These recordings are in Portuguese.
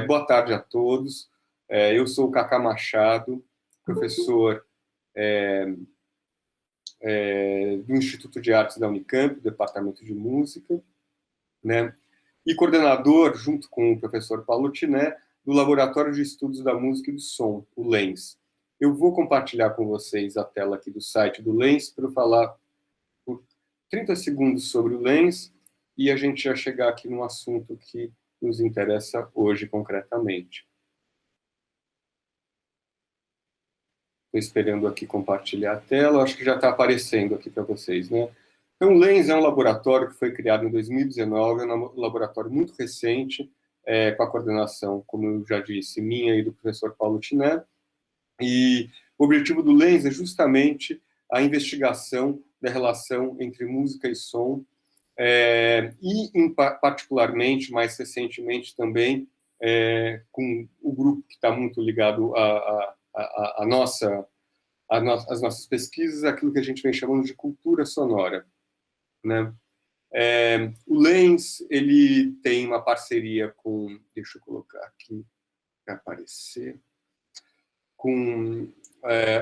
Boa tarde a todos. Eu sou o Cacá Machado, professor do Instituto de Artes da Unicamp, Departamento de Música, né? E coordenador, junto com o professor Paulo Tiné, do Laboratório de Estudos da Música e do Som, o LENS. Eu vou compartilhar com vocês a tela aqui do site do LENS para eu falar por 30 segundos sobre o LENS e a gente já chegar aqui no assunto que nos interessa hoje concretamente. Estou esperando aqui compartilhar a tela, acho que já está aparecendo aqui para vocês, né? Então, o LENS é um laboratório que foi criado em 2019, é um laboratório muito recente, com a coordenação, como eu já disse, minha e do professor Paulo Tiné, e o objetivo do LENS é justamente a investigação da relação entre música e som, particularmente, mais recentemente também, com o grupo que está muito ligado às nossas pesquisas, aquilo que a gente vem chamando de cultura sonora, né? O LENS, ele tem uma parceria com, deixa eu colocar aqui para aparecer, com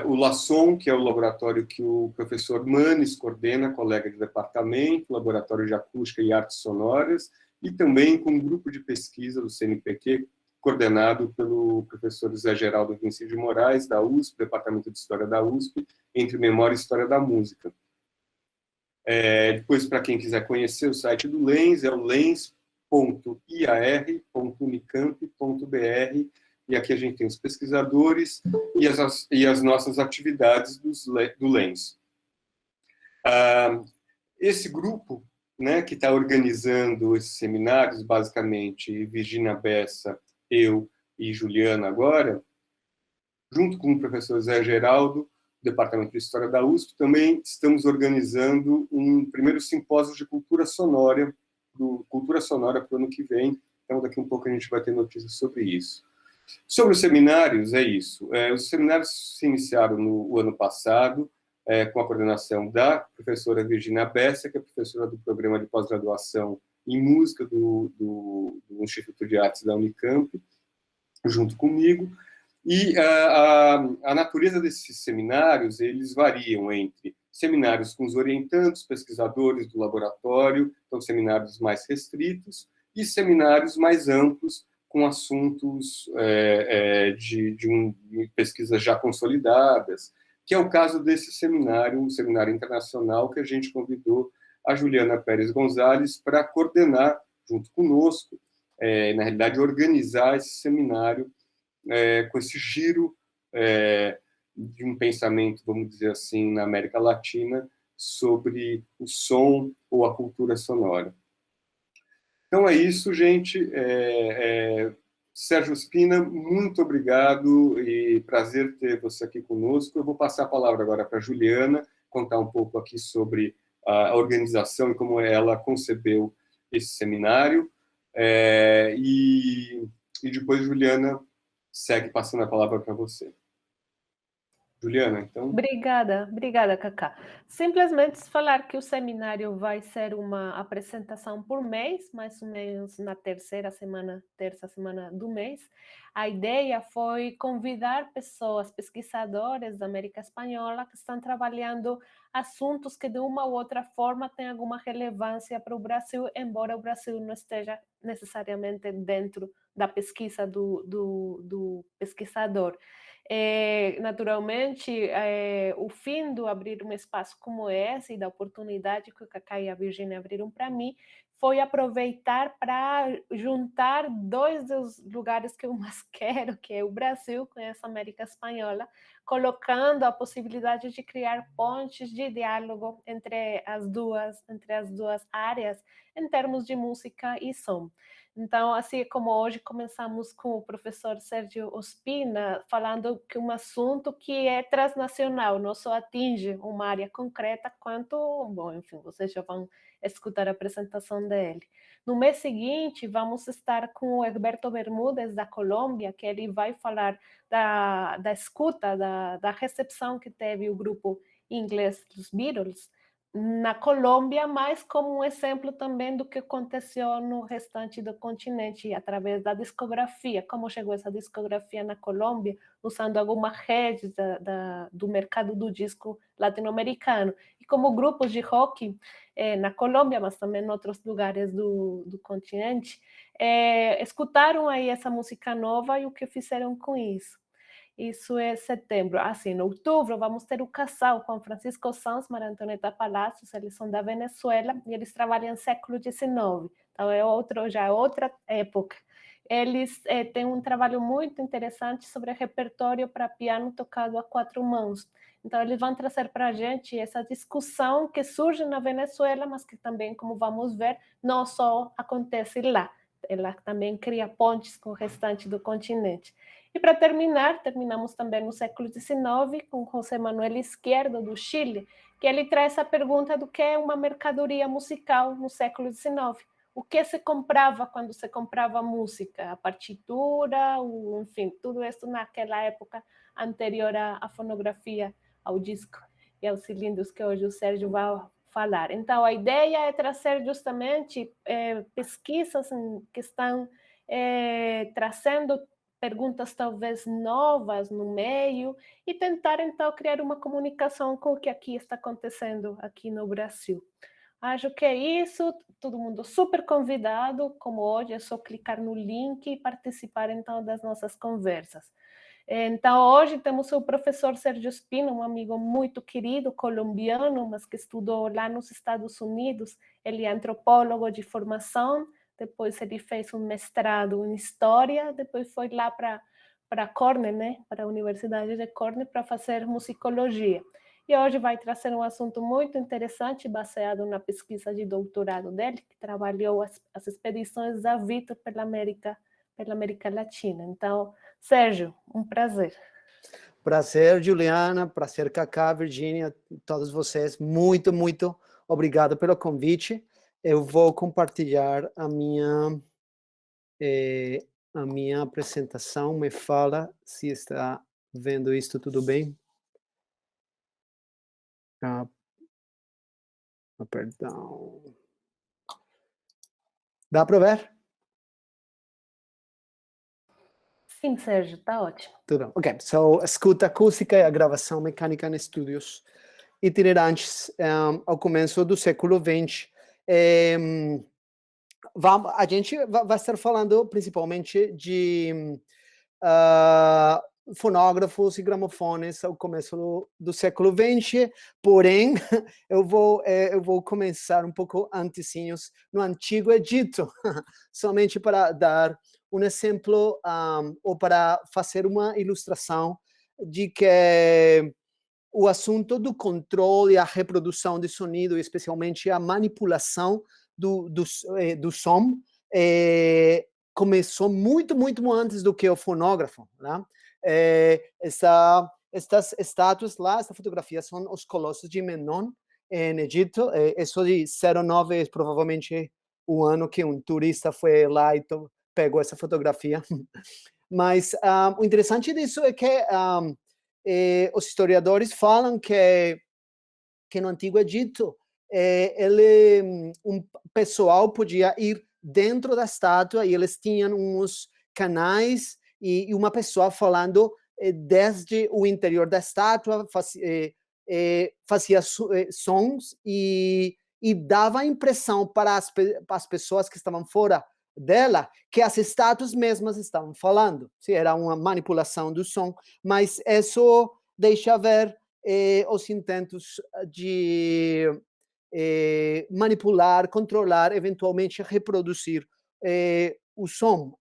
o LASSOM, que é o laboratório que o professor Manes coordena, colega de departamento, Laboratório de Acústica e Artes Sonoras, e também com um grupo de pesquisa do CNPq, coordenado pelo professor José Geraldo Vinci de Moraes, da USP, Departamento de História da USP, entre Memória e História da Música. Depois, para quem quiser conhecer o site do LENS, é o lens.iar.unicamp.br, e aqui a gente tem os pesquisadores e as nossas atividades do LENS. Esse grupo, né, que está organizando esses seminários, basicamente, Virginia Bessa, eu e Juliana agora, junto com o professor Zé Geraldo, do Departamento de História da USP, também estamos organizando um primeiro simpósio de cultura sonora para o ano que vem. Então, daqui a um pouco a gente vai ter notícias sobre isso. Sobre os seminários, é isso. Os seminários se iniciaram no ano passado, com a coordenação da professora Virginia Bessa, que é professora do programa de pós-graduação em música do Instituto de Artes da Unicamp, junto comigo. E a natureza desses seminários, eles variam entre seminários com os orientandos, pesquisadores do laboratório, então seminários mais restritos, e seminários mais amplos, com assuntos de pesquisas já consolidadas, que é o caso desse seminário, um seminário internacional, que a gente convidou a Juliana Pérez Gonzalez para coordenar, junto conosco, na realidade, organizar esse seminário, com esse giro de um pensamento, vamos dizer assim, na América Latina, sobre o som ou a cultura sonora. Então é isso, gente. Sérgio Spina, muito obrigado e prazer ter você aqui conosco. Eu vou passar a palavra agora para a Juliana, contar um pouco aqui sobre a organização e como ela concebeu esse seminário. E depois, Juliana, segue passando a palavra para você. Juliana, então... Obrigada, Cacá. Simplesmente falar que o seminário vai ser uma apresentação por mês, mais ou menos na terça semana do mês. A ideia foi convidar pessoas, pesquisadores da América Espanhola, que estão trabalhando assuntos que de uma ou outra forma têm alguma relevância para o Brasil, embora o Brasil não esteja necessariamente dentro da pesquisa do pesquisador. Naturalmente, o fim do abrir um espaço como esse e da oportunidade que o Cacá e a Virginia abriram para mim foi aproveitar para juntar dois dos lugares que eu mais quero, que é o Brasil com essa América Espanhola, colocando a possibilidade de criar pontes de diálogo entre as duas áreas em termos de música e som. Então, assim como hoje começamos com o professor Sérgio Ospina, falando que um assunto que é transnacional, não só atinge uma área concreta, quanto, bom, enfim, vocês já vão escutar a apresentação dele. No mês seguinte, vamos estar com o Egberto Bermúdez, da Colômbia, que ele vai falar da escuta, da recepção que teve o grupo inglês dos Beatles na Colômbia, mas como um exemplo também do que aconteceu no restante do continente, através da discografia, como chegou essa discografia na Colômbia, usando algumas redes do mercado do disco latino-americano, e como grupos de rock na Colômbia, mas também em outros lugares do continente, escutaram aí essa música nova e o que fizeram com isso. Isso é setembro. Assim, em outubro vamos ter o casal Juan Francisco Sanz, Maria Antonieta Palacios, eles são da Venezuela e eles trabalham no século XIX, então já é outra época. Eles têm um trabalho muito interessante sobre repertório para piano tocado a quatro mãos. Então, eles vão trazer para a gente essa discussão que surge na Venezuela, mas que também, como vamos ver, não só acontece lá. Ela também cria pontes com o restante do continente. E para terminar, terminamos também no século XIX com José Manuel Izquierdo, do Chile, que ele traz a pergunta do que é uma mercadoria musical no século XIX. O que se comprava quando se comprava música? A partitura, enfim, tudo isso naquela época anterior à fonografia, ao disco e aos cilindros que hoje o Sérgio vai falar. Então, a ideia é trazer justamente pesquisas que estão trazendo perguntas talvez novas no meio e tentar então criar uma comunicação com o que aqui está acontecendo aqui no Brasil. Acho que é isso, todo mundo super convidado, como hoje é só clicar no link e participar então das nossas conversas. Então, hoje temos o professor Sérgio Spino, um amigo muito querido, colombiano, mas que estudou lá nos Estados Unidos. Ele é antropólogo de formação, depois ele fez um mestrado em História, depois foi lá para Cornell, né, para a Universidade de Cornell, para fazer musicologia. E hoje vai trazer um assunto muito interessante, baseado na pesquisa de doutorado dele, que trabalhou as expedições da Vitor pela América Latina. Então, Sérgio, um prazer. Prazer, Juliana, prazer, Cacá, Virgínia, todos vocês, muito, muito obrigado pelo convite. Eu vou compartilhar a minha apresentação. Me fala se está vendo isto tudo bem. Perdão. Dá para ver? Sim, Sérgio, está ótimo. Tudo. Ok, so, escuta acústica e a gravação mecânica em estúdios itinerantes ao começo do século XX. A gente vai estar falando principalmente de fonógrafos e gramofones ao começo do século XX, porém, eu vou começar um pouco antezinhos no Antigo Egito, somente para dar um exemplo ou para fazer uma ilustração de que o assunto do controle e a reprodução de sonido, especialmente a manipulação do som, começou muito, muito antes do que o fonógrafo, né? Estas estátuas lá, esta fotografia, são os colossos de Menon, em Egito. Isso de 09 é provavelmente o ano que um turista foi lá e pegou essa fotografia. Mas o interessante disso é que os historiadores falam que no Antigo Egito, um pessoal podia ir dentro da estátua e eles tinham uns canais e uma pessoa falando desde o interior da estátua, fazia sons e dava a impressão para as pessoas que estavam fora dela que as estátuas mesmas estavam falando. Era uma manipulação do som, mas isso deixa ver os intentos de manipular, controlar, eventualmente reproduzir o som.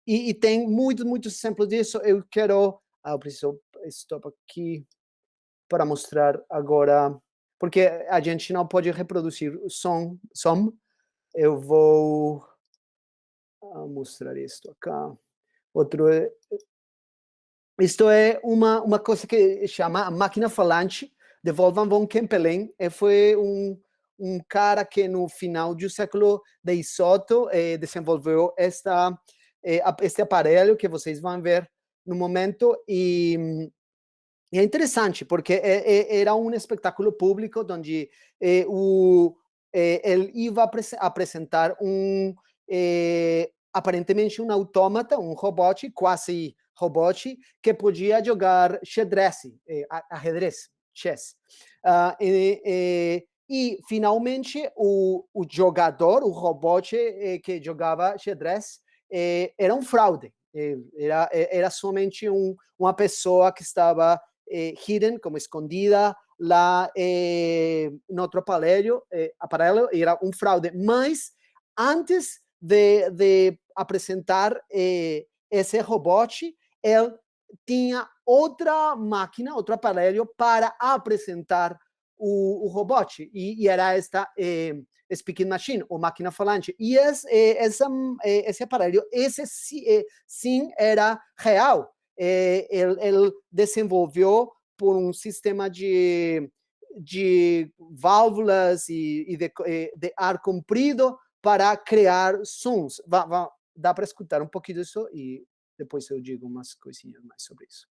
E tem muitos exemplos disso. Eu quero... eu preciso stop aqui para mostrar agora, porque a gente não pode reproduzir o som. Eu vou mostrar isto acá. Isto é uma coisa que chama a máquina falante de Wolfgang von Kempelen. Foi um cara que no final do século XVIII desenvolveu este aparelho que vocês vão ver no momento, e E é interessante, porque era um espetáculo público onde ele ia apresentar aparentemente um autômata, um robô, quase robô, que podia jogar ajedrez, chess. E finalmente, o jogador, o robô que jogava xadrez, era um fraude. Era somente uma pessoa que estava hidden, como escondida lá no outro aparelho, era um fraude. Mas antes de apresentar esse robô, ele tinha outra máquina, outro aparelho para apresentar o robô, e era esta Speaking Machine, ou máquina falante. E esse aparelho, sim era real. Ele desenvolveu por um sistema de válvulas e de ar comprido para criar sons. Dá para escutar um pouquinho disso e depois eu digo umas coisinhas mais sobre isso.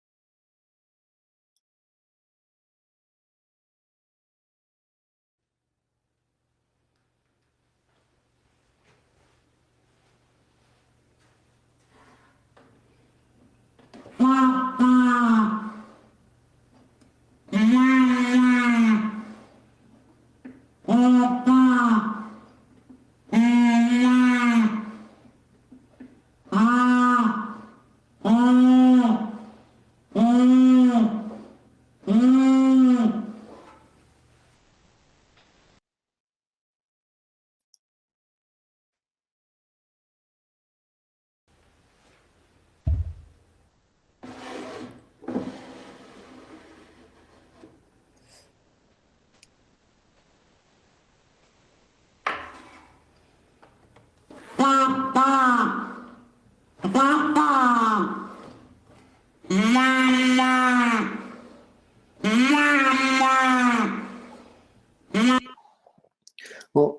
Bom,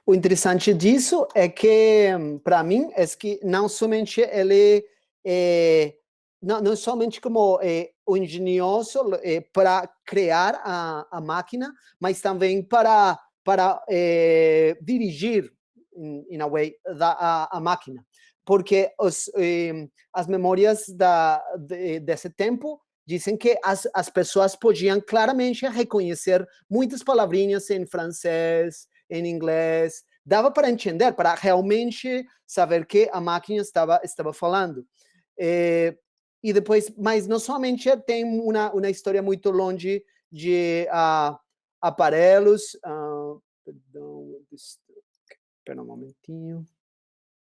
o interessante disso é que, para mim, é que não somente ele não somente como o engenhoso para criar a máquina, mas também para dirigir, in a way, a máquina. Porque as memórias desse tempo dizem que as pessoas podiam claramente reconhecer muitas palavrinhas em francês, em inglês, dava para entender, para realmente saber que a máquina estava falando. E depois, mas não somente tem uma história muito longe de aparelhos. Perdão, espera um momentinho.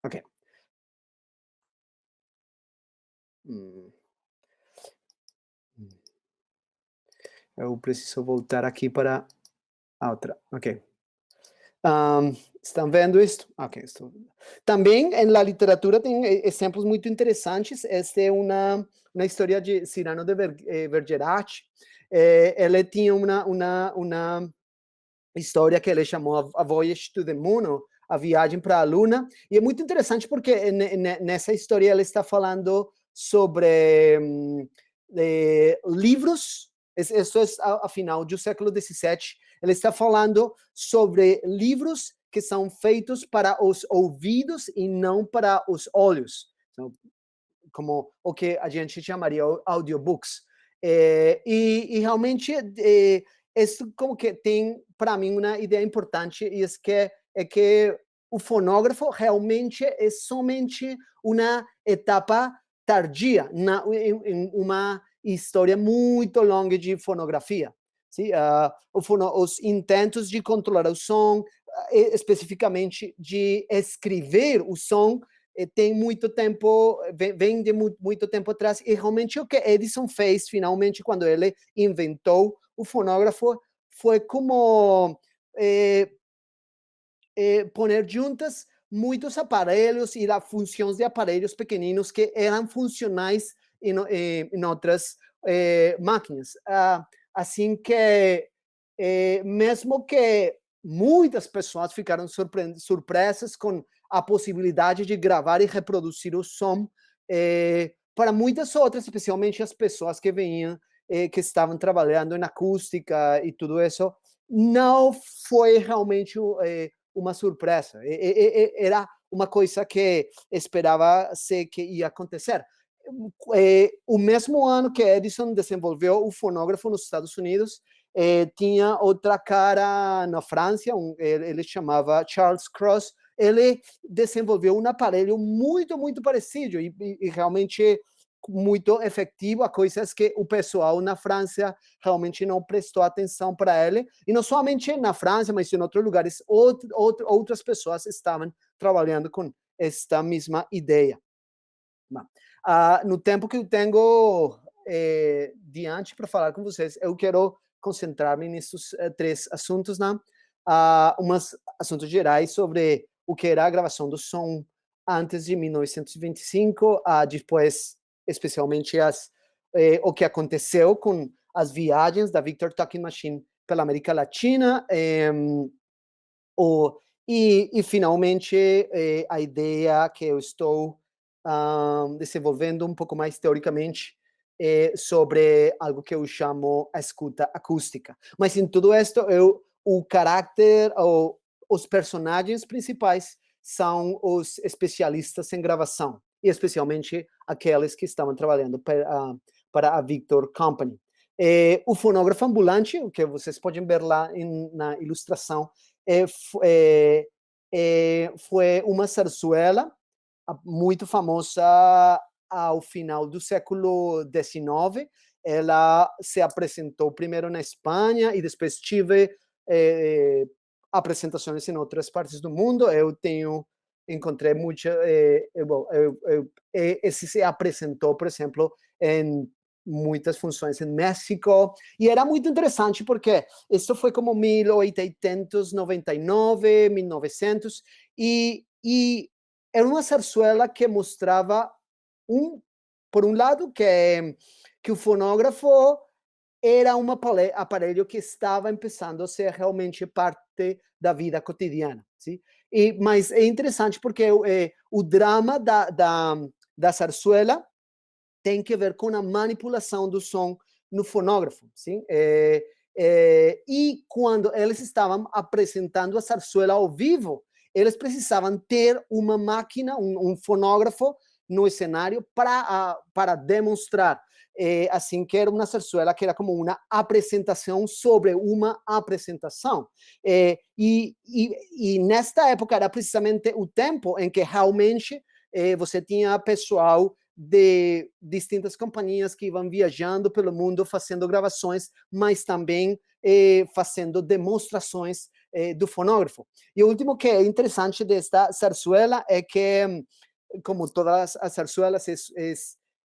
Ok. Eu preciso voltar aqui para a outra. Ok. ¿Estão vendo isto? Ok, estou. Também na literatura tem exemplos muito interessantes. Esta é uma história de Cyrano de Bergerac. Ele tinha uma história que ele chamou A Voyage to the Moon, a viagem para a Luna, e é muito interessante porque nessa história ele está falando sobre livros. Isso é a final do século XVII. Ele está falando sobre livros que são feitos para os ouvidos e não para os olhos, então, como o que a gente chamaria audiobooks. E realmente isso como que tem para mim uma ideia importante, e é que o fonógrafo realmente é somente uma etapa tardia em uma história muito longa de fonografia. Sim? Os intentos de controlar o som, especificamente de escrever o som, tem muito tempo, vem de muito tempo atrás, e realmente o que Edison fez finalmente quando ele inventou o fonógrafo foi como poner juntas muitos aparelhos e as funções de aparelhos pequeninos que eram funcionais em outras máquinas. Assim que, mesmo que muitas pessoas ficaram surpresas com a possibilidade de gravar e reproduzir o som, para muitas outras, especialmente as pessoas que vinham que estavam trabalhando em acústica e tudo isso, não foi realmente uma surpresa. Era uma coisa que esperava-se que ia acontecer. O mesmo ano que Edison desenvolveu o fonógrafo nos Estados Unidos, tinha outra cara na França, ele chamava Charles Cros. Ele desenvolveu um aparelho muito, muito parecido e realmente muito efetivo, a coisas que o pessoal na França realmente não prestou atenção para ele, e não somente na França, mas em outros lugares, outras pessoas estavam trabalhando com esta mesma ideia. No tempo que eu tenho diante para falar com vocês, eu quero concentrar-me nesses 3 assuntos, né? Uns assuntos gerais sobre o que era a gravação do som antes de 1925, depois, especialmente, o que aconteceu com as viagens da Victor Talking Machine pela América Latina, e finalmente, a ideia que eu estou desenvolvendo um pouco mais teoricamente sobre algo que eu chamo a escuta acústica. Mas em tudo isto, o caráter, os personagens principais são os especialistas em gravação, e especialmente aqueles que estavam trabalhando para a Victor Company. O fonógrafo ambulante, o que vocês podem ver lá na ilustração, foi uma zarzuela muito famosa ao final do século XIX. Ela se apresentou primeiro na Espanha e depois tive apresentações em outras partes do mundo. Eu encontrei muita. Esse se apresentou, por exemplo, em muitas funções em México, e era muito interessante porque isso foi como 1899, 1900, e era uma zarzuela que mostrava, por um lado, que o fonógrafo era um aparelho que estava começando a ser realmente parte da vida cotidiana, sim? Mas é interessante porque o drama da zarzuela tem que ver com a manipulação do som no fonógrafo, sim? E quando eles estavam apresentando a zarzuela ao vivo, eles precisavam ter uma máquina, um fonógrafo no cenário para demonstrar. Assim, que era uma zarzuela que era como uma apresentação sobre uma apresentação. E nesta época era precisamente o tempo em que realmente você tinha pessoal de distintas companhias que iam viajando pelo mundo fazendo gravações, mas também fazendo demonstrações do fonógrafo. E o último que é interessante desta zarzuela é que, como todas as zarzuelas, é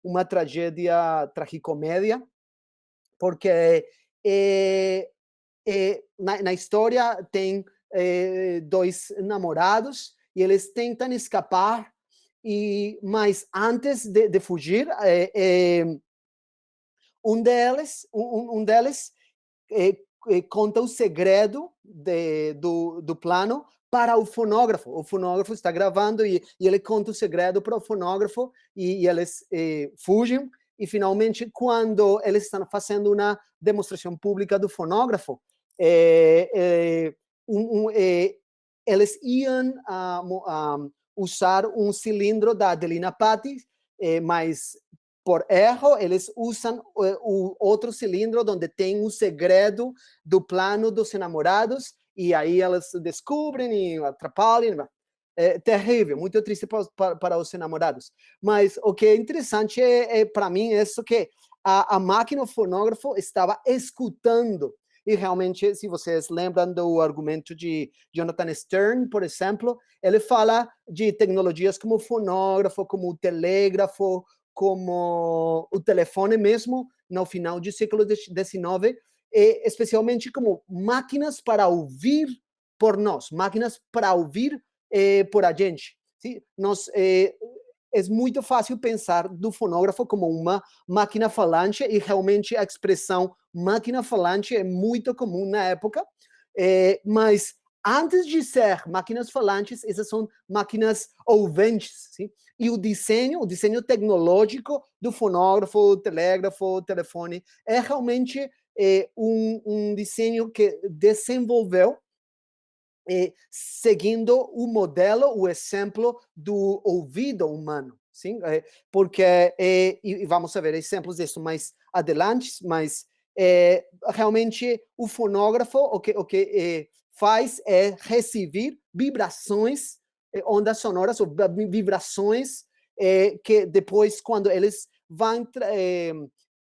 uma tragédia, tragicomédia, porque na história tem 2 namorados e eles tentam escapar, mas antes de fugir, um deles conta o segredo do plano para o fonógrafo. O fonógrafo está gravando e ele conta o segredo para o fonógrafo e eles fugem. E finalmente, quando eles estão fazendo uma demonstração pública do fonógrafo, eles iam usar um cilindro da Adelina Patti, mas por erro eles usam o outro cilindro onde tem um segredo do plano dos enamorados, e aí elas descobrem e atrapalham. É terrível, muito triste para os enamorados. Mas o que é interessante para mim é isso, que a máquina, o fonógrafo, estava escutando. E realmente, se vocês lembram do argumento de Jonathan Stern, por exemplo, ele fala de tecnologias como o fonógrafo, como o telégrafo, como o telefone mesmo, no final do século XIX, especialmente como máquinas para ouvir por nós, máquinas para ouvir por a gente. Sim? É muito fácil pensar do fonógrafo como uma máquina falante, e realmente a expressão máquina falante é muito comum na época, mas antes de ser máquinas falantes, essas são máquinas ouventes, sim? E o desenho tecnológico do fonógrafo, telégrafo, telefone, é realmente um desenho que desenvolveu seguindo o modelo, o exemplo do ouvido humano, sim? Porque, e vamos ver exemplos disso mais adelante, mas realmente o fonógrafo, o que faz é receber vibrações, ondas sonoras, ou vibrações, que depois, quando eles vão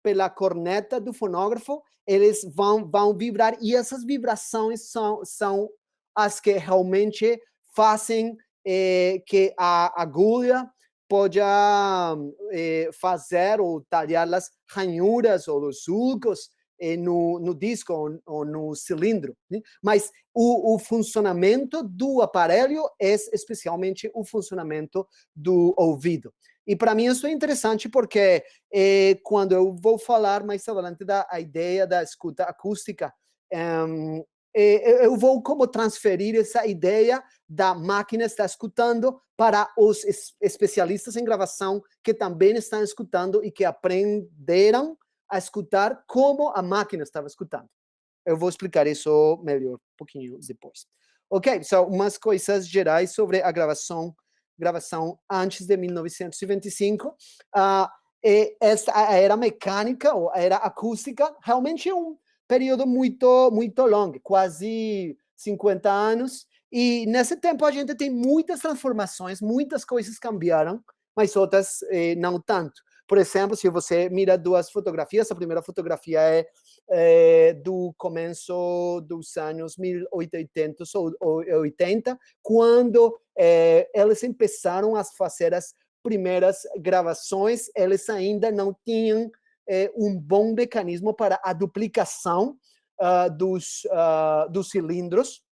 pela corneta do fonógrafo, eles vão vibrar, e essas vibrações são as que realmente fazem que a agulha possa fazer ou talhar as ranhuras ou os sulcos no disco ou no cilindro. Né? Mas o funcionamento do aparelho é especialmente o funcionamento do ouvido. E para mim isso é interessante porque quando eu vou falar mais adelante da ideia da escuta acústica, eu vou como transferir essa ideia da máquina estar escutando para os especialistas em gravação que também estão escutando e que aprenderam a escutar como a máquina estava escutando. Eu vou explicar isso melhor um pouquinho depois. Ok, são umas coisas gerais sobre a gravação antes de 1925. A era mecânica, ou a era acústica, realmente é um período muito longo, quase 50 anos, e nesse tempo a gente tem muitas transformações, muitas coisas cambiaram, mas outras não tanto. Por exemplo, se você mira duas fotografias, a primeira fotografia é do começo dos anos 1880 ou 80, quando eles começaram a fazer as primeiras gravações, eles ainda não tinham um bom mecanismo para a duplicação dos cilindros,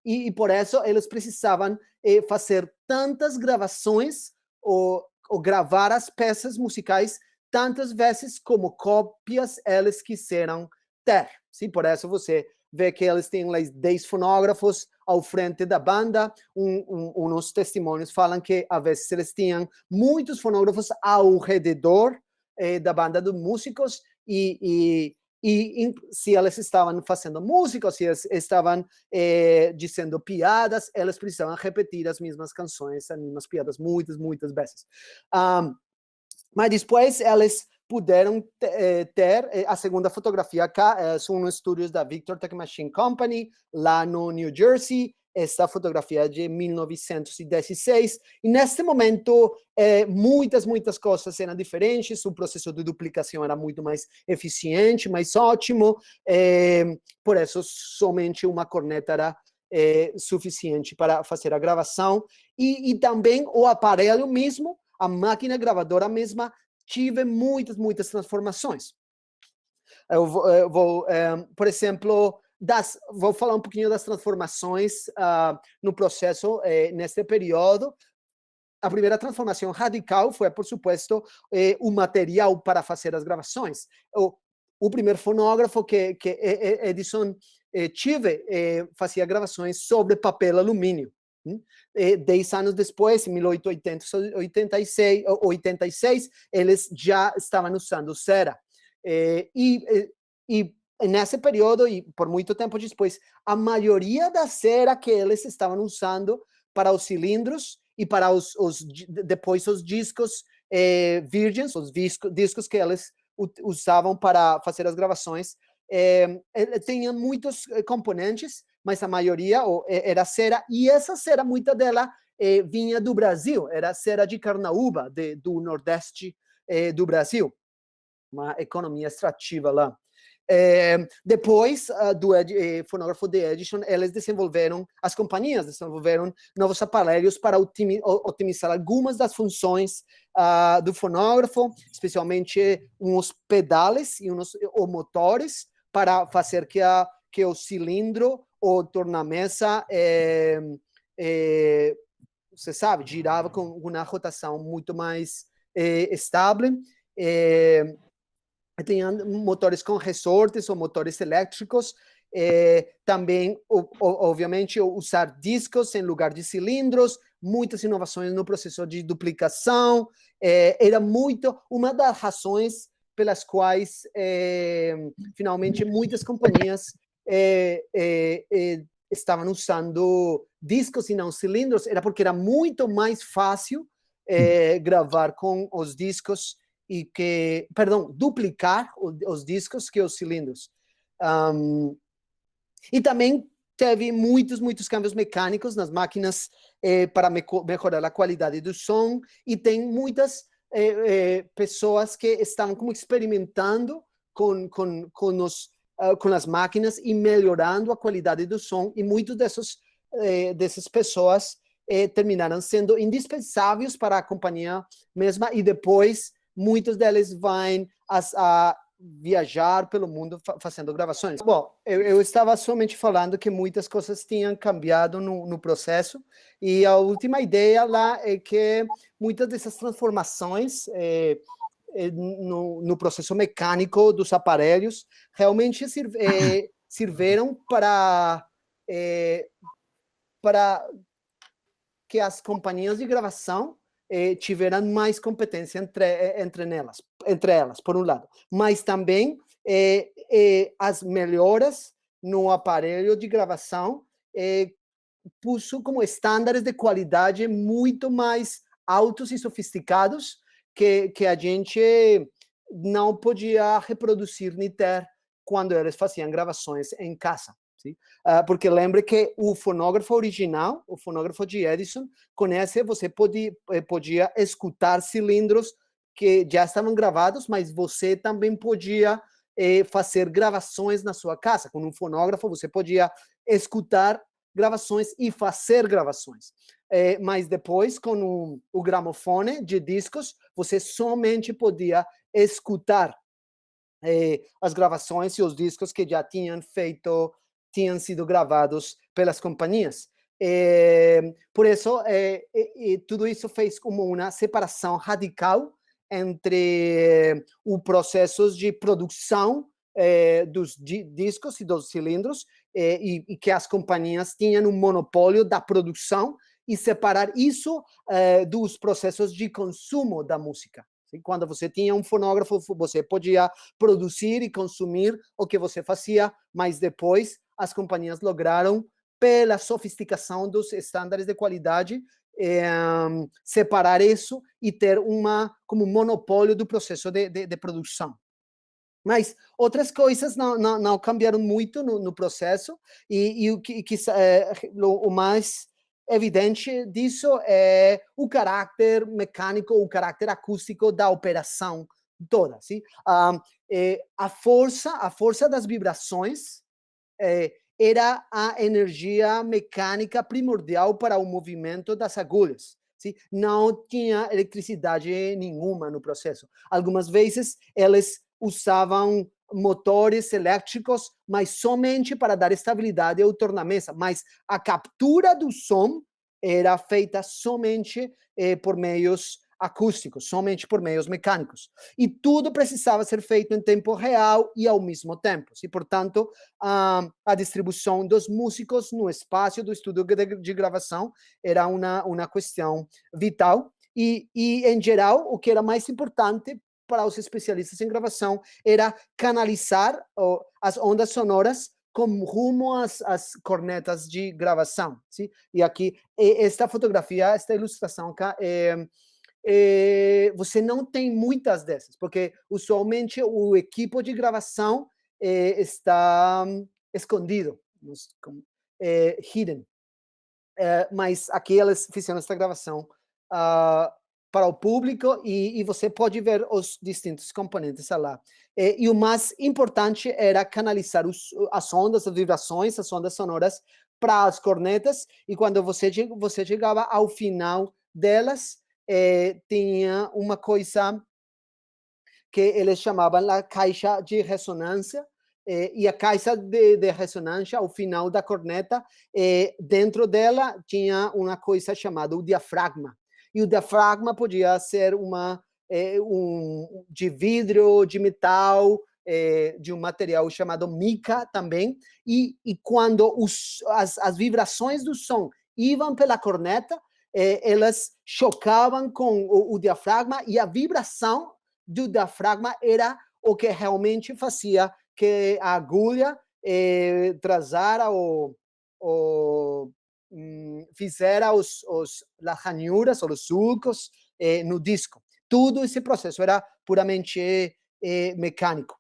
e por isso eles precisavam fazer tantas gravações ou gravar as peças musicais tantas vezes como cópias eles quiseram ter. Sim? Por isso você vê que eles têm 10 fonógrafos ao frente da banda. Uns testemunhos falam que, às vezes, eles tinham muitos fonógrafos ao redor da banda de músicos, e se eles estavam fazendo música, se eles estavam dizendo piadas, eles precisavam repetir as mesmas canções, as mesmas piadas, muitas vezes. Mas depois eles puderam ter a segunda fotografia cá, são os estúdios da Victor Tech Machine Company, lá no New Jersey. Essa fotografia é de 1916, e nesse momento muitas coisas eram diferentes, o processo de duplicação era muito mais eficiente, mais ótimo, por isso somente uma corneta era suficiente para fazer a gravação, e também o aparelho mesmo, a máquina gravadora mesma, tive muitas transformações. Eu vou por exemplo, vou falar um pouquinho das transformações no processo neste período. A primeira transformação radical foi, por supuesto, o material para fazer as gravações. O primeiro fonógrafo que Edison tive fazia gravações sobre papel alumínio. 10 anos depois, em 1886, eles já estavam usando cera. E nesse período, e por muito tempo depois, a maioria da cera que eles estavam usando para os cilindros e para depois os discos virgens, os discos que eles usavam para fazer as gravações, tinha muitos componentes, mas a maioria era cera, e essa cera, muita dela vinha do Brasil, era cera de carnaúba, do Nordeste do Brasil, uma economia extrativa lá. Depois do fonógrafo de Edison, as companhias desenvolveram novos aparelhos para otimizar algumas das funções do fonógrafo, especialmente uns pedales e ou motores para fazer que o cilindro ou tornamesa você sabe, girava com uma rotação muito mais estável. Tinha motores com resortes ou motores elétricos, Também, obviamente, usar discos em lugar de cilindros, muitas inovações no processo de duplicação. Era muito uma das razões pelas quais, finalmente, muitas companhias estavam usando discos e não cilindros, era porque era muito mais fácil gravar com os discos duplicar os discos que os cilindros. E também teve muitos câmbios mecânicos nas máquinas para melhorar a qualidade do som, e tem muitas pessoas que estavam como experimentando com as máquinas e melhorando a qualidade do som, e muitos dessas pessoas terminaram sendo indispensáveis para a companhia mesma, e depois muitos deles vão a viajar pelo mundo fazendo gravações. Bom, eu estava somente falando que muitas coisas tinham cambiado no processo, e a última ideia lá é que muitas dessas transformações no processo mecânico dos aparelhos realmente serviram para que as companhias de gravação tiveram mais competência entre elas, por um lado, mas também as melhoras no aparelho de gravação puso como estándares de qualidade muito mais altos e sofisticados que a gente não podia reproduzir nem ter quando eles faziam gravações em casa. Porque lembre que o fonógrafo original, o fonógrafo de Edison, com esse você podia escutar cilindros que já estavam gravados, mas você também podia fazer gravações na sua casa. Com um fonógrafo você podia escutar gravações e fazer gravações. Mas depois, com o gramofone de discos, você somente podia escutar as gravações e os discos que já tinham sido gravados pelas companhias. Por isso, tudo isso fez como uma separação radical entre os processos de produção dos discos e dos cilindros, e que as companhias tinham um monopólio da produção, e separar isso dos processos de consumo da música. Quando você tinha um fonógrafo, você podia produzir e consumir o que você fazia, mas depois as companhias lograram, pela sofisticação dos estándares de qualidade, separar isso e ter como monopólio do processo de produção. Mas outras coisas não cambiaram muito no processo, e o mais evidente disso é o caráter mecânico, o caráter acústico da operação toda. A força das vibrações era a energia mecânica primordial para o movimento das agulhas. Não tinha eletricidade nenhuma no processo. Algumas vezes eles usavam motores elétricos, mas somente para dar estabilidade ao torna-mesa. Mas a captura do som era feita somente por meios acústicos, somente por meios mecânicos. E tudo precisava ser feito em tempo real e ao mesmo tempo. E, portanto, a distribuição dos músicos no espaço do estúdio de gravação era uma questão vital. E, em geral, o que era mais importante para os especialistas em gravação era canalizar as ondas sonoras com rumo às cornetas de gravação. E aqui, esta fotografia, esta ilustração cá, você não tem muitas dessas, porque usualmente o equipo de gravação está escondido, hidden. Mas aqui eles fizeram esta gravação para o público, e você pode ver os distintos componentes lá. E o mais importante era canalizar as ondas, as vibrações, as ondas sonoras para as cornetas, e quando você chegava ao final delas, tinha uma coisa que eles chamavam a caixa de ressonância, e a caixa de ressonância, ao final da corneta, dentro dela tinha uma coisa chamada o diafragma. E o diafragma podia ser de vidro, de metal, de um material chamado mica também, e quando as vibrações do som iam pela corneta, elas chocavam com o diafragma, e a vibração do diafragma era o que realmente fazia que a agulha trazara fizera as ranhuras ou os sulcos no disco. Tudo esse processo era puramente mecânico.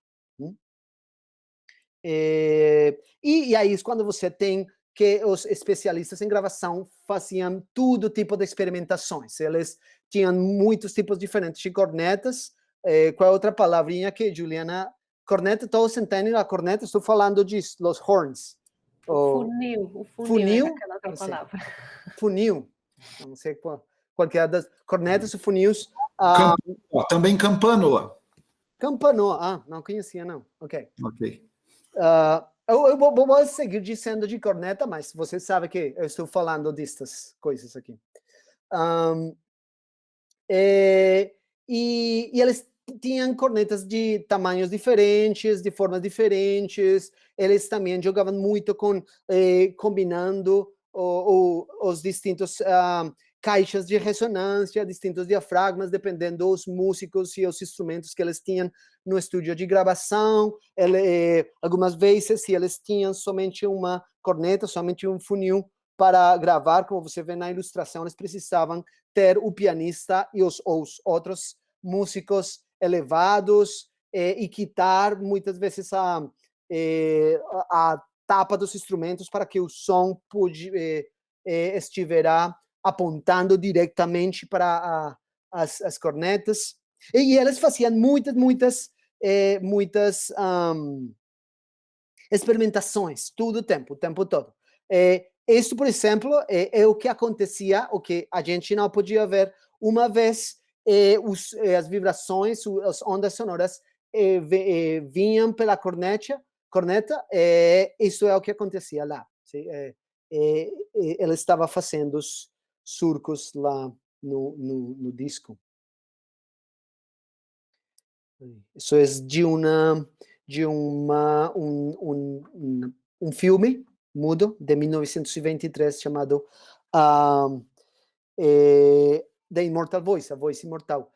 E aí, quando você tem que os especialistas em gravação faziam todo tipo de experimentações. Eles tinham muitos tipos diferentes de cornetas. Qual é outra palavrinha que, Juliana? Corneta, todos entendem a corneta? Estou falando de los horns. O funil é aquela outra palavra. Funil. Não sei qualquer das cornetas e funis. Também campanoa. Campanoa. Não conhecia, não. Ok. Eu vou seguir dizendo de corneta, mas você sabe que eu estou falando destas coisas aqui. E eles tinham cornetas de tamanhos diferentes, de formas diferentes. Eles também jogavam muito combinando os distintos caixas de ressonância, distintos diafragmas, dependendo dos músicos e os instrumentos que eles tinham no estúdio de gravação. Algumas vezes, se eles tinham somente uma corneta, somente um funil para gravar, como você vê na ilustração, eles precisavam ter o pianista e os outros músicos elevados e quitar muitas vezes a tapa dos instrumentos para que o som estivesse apontando diretamente para as cornetas. E eles faziam muitas experimentações, todo o tempo todo. Isso, por exemplo, é o que acontecia, o que a gente não podia ver uma vez as vibrações, as ondas sonoras vinham pela corneta, isso é o que acontecia lá. Ele estava fazendo os surcos lá no disco. Isso é de um filme mudo de 1923 chamado The Immortal Voice, a voz imortal.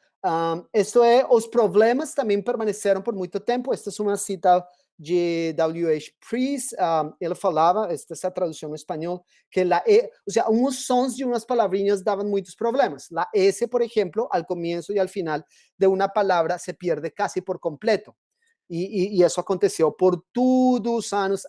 Isto os problemas também permaneceram por muito tempo. Esta é uma cita de W.H. Priest. Ele falava, essa tradução no espanhol, que uns sons de umas palavrinhas davam muitos problemas. La S, por exemplo, al comienzo y al final de una palabra se pierde casi por completo. E isso aconteceu por todos os anos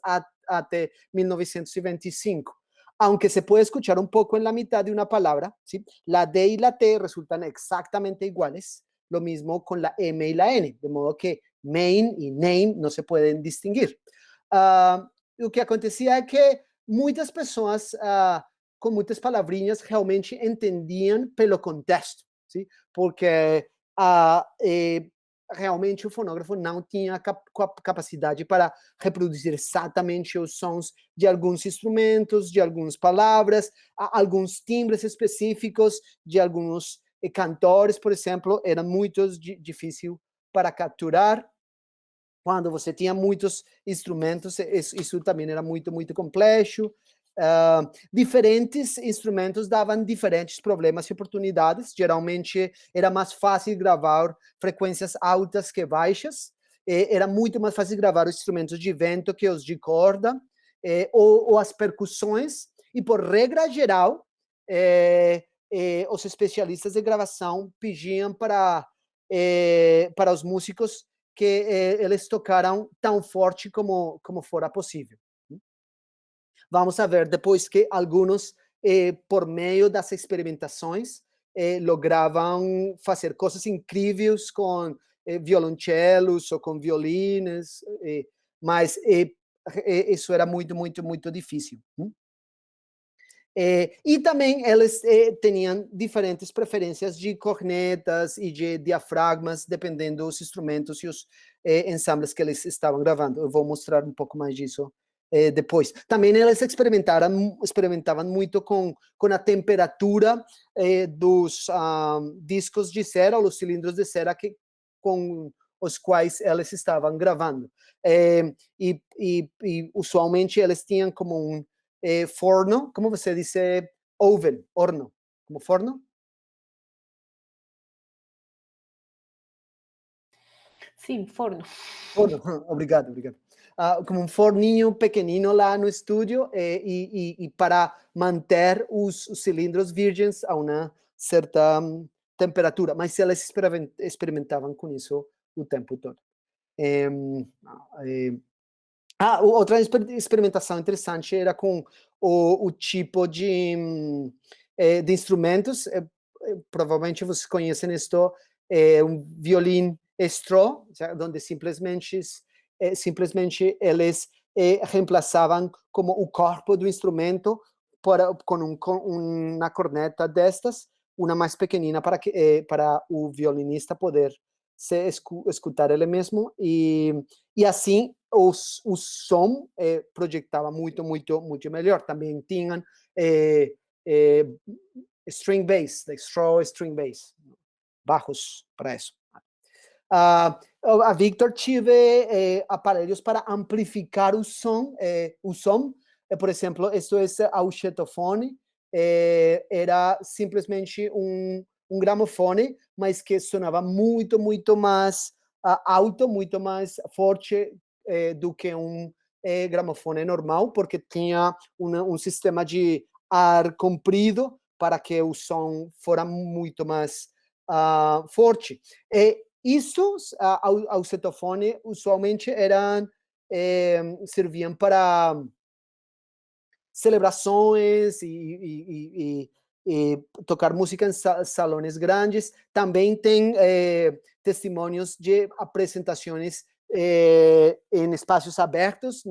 até 1925. Aunque se puede escuchar un poco en la mitad de una palabra, ¿sí? La D y la T resultan exactamente iguales, lo mismo con la M y la N, de modo que main y name no se pueden distinguir. Lo que acontecia é que muitas pessoas com muitas palavrinhas realmente entendiam pelo contexto, ¿sí? Porque realmente o fonógrafo não tinha capacidade para reproduzir exatamente os sons de alguns instrumentos, de algumas palavras, alguns timbres específicos de alguns cantores, por exemplo, era muito difícil para capturar. Quando você tinha muitos instrumentos, isso também era muito complexo. Diferentes instrumentos davam diferentes problemas e oportunidades. Geralmente era mais fácil gravar frequências altas que baixas. Era muito mais fácil gravar os instrumentos de vento que os de corda, ou as percussões. E por regra geral, os especialistas de gravação pediam para os músicos que eles tocaram tão forte como fora possível. Vamos a ver depois que alguns, por meio das experimentações, logravam fazer coisas incríveis com violoncelos ou com violines, mas isso era muito difícil. E também eles tinham diferentes preferências de cornetas e de diafragmas, dependendo dos instrumentos e os ensembles que eles estavam gravando. Eu vou mostrar um pouco mais disso depois. Também eles experimentavam muito com a temperatura dos discos de cera, ou os cilindros de cera, com os quais eles estavam gravando. E usualmente eles tinham como um forno, como você disse, oven, horno, como forno? Sim, forno. Forno, obrigado. Como um forninho pequenino lá no estúdio e para manter os cilindros virgens a uma certa temperatura, mas eles experimentavam com isso o tempo todo. Outra experimentação interessante era com o tipo de instrumentos. Provavelmente vocês conhecem isto, um violino straw, onde simplesmente eles reemplaçavam como o corpo do instrumento com uma corneta destas, uma mais pequenina para o violinista poder se escutar ele mesmo, e assim o som projetava muito melhor. Também tinham string bass, like straw string bass, bajos para isso. A Victor tive aparelhos para amplificar o som. Por exemplo, isto é o chetofone. Era simplesmente um gramofone, mas que sonava muito mais alto, muito mais forte do que um gramofone normal, porque tinha um sistema de ar comprido para que o som fosse muito mais forte. Isso, ao cetofone, usualmente serviam para celebrações e tocar música em salões grandes. Também tem testemunhos de apresentações em espaços abertos,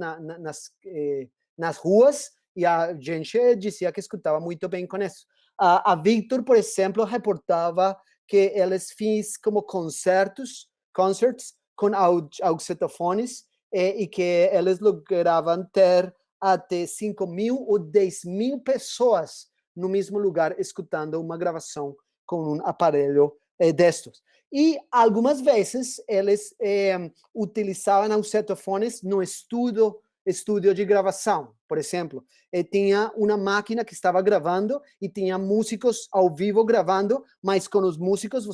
nas ruas, e a gente dizia que escutava muito bem com isso. A Victor, por exemplo, reportava que eles fizeram como concerts com auxetofones e que eles logravam ter até 5.000 ou 10.000 pessoas no mesmo lugar escutando uma gravação com um aparelho destes. E algumas vezes eles utilizavam auxetofones no estúdio de gravação. Por exemplo, tinha uma máquina que estava gravando e tinha músicos ao vivo gravando, mas com os músicos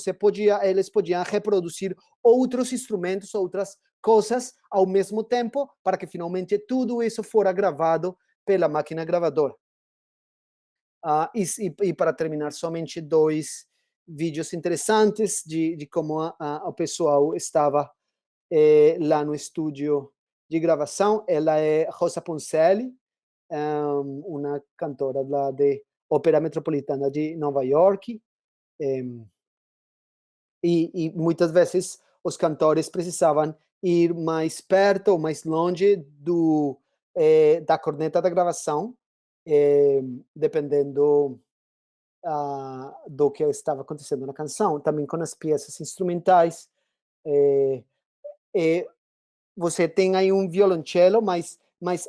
eles podiam reproduzir outros instrumentos, outras coisas ao mesmo tempo, para que finalmente tudo isso fora gravado pela máquina gravadora. E para terminar, somente 2 vídeos interessantes de como o pessoal estava lá no estúdio de gravação. Ela é Rosa Poncelli, uma cantora lá de Ópera Metropolitana de Nova York. E muitas vezes os cantores precisavam ir mais perto ou mais longe da corneta da gravação, dependendo do que estava acontecendo na canção. Também com as peças instrumentais. Você tem aí um violoncelo, mas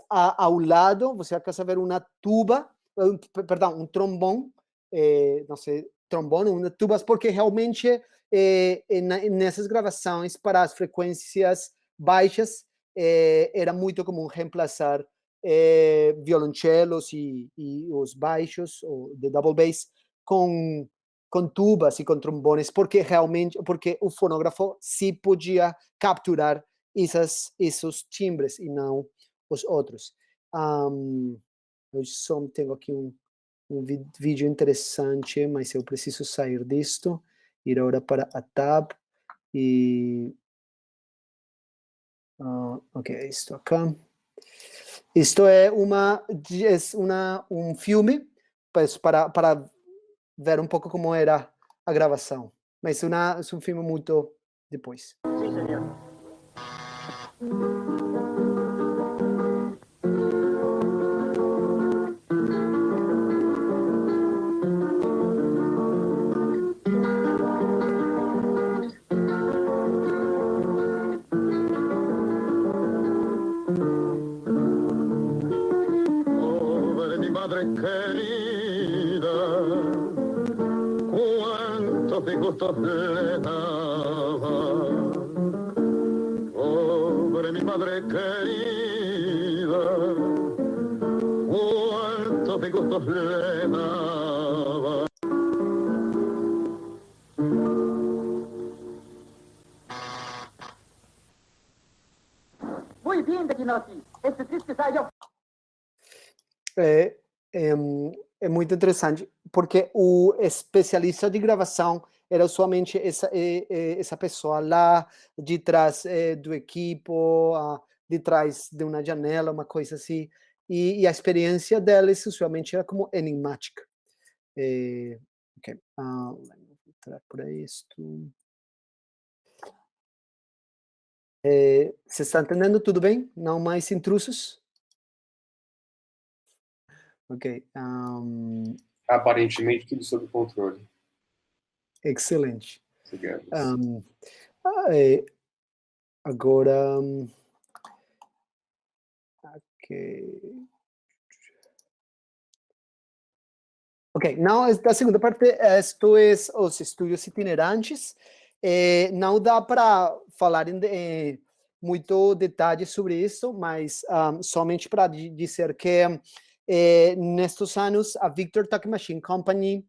ao lado você alcança a ver uma tuba, um trombone, não sei, trombone, uma tubas, porque realmente nessas gravações para as frequências baixas era muito comum reemplaçar violoncelos e os baixos, ou de double bass, com tubas e com trombones, porque o fonógrafo se podia capturar esses timbres e não os outros. Eu só tenho aqui um vídeo interessante, mas eu preciso sair disto, ir agora para a tab e ok, isto acá. Isto é um filme para ver um pouco como era a gravação, mas é um filme muito depois. Sim, senhor. Querida, cuántos disgustos le daba madre querida, cuántos disgustos le daba. Muy bien, Bettinotti. Este triste saiu. É muito interessante, porque o especialista de gravação era somente essa pessoa lá de trás do equipo, de trás de uma janela, uma coisa assim, e a experiência deles usualmente era como enigmática. Ok, vamos entrar por isto. Você está entendendo tudo bem? Não mais intrusos? Ok. Aparentemente, tudo sob controle. Excelente. Sigamos. Agora, ok. Ok, não, a segunda parte, isto é os estúdios itinerantes. Não dá para falar em muito detalhe sobre isso, mas somente para dizer que nestes anos a Victor Talking Machine Company,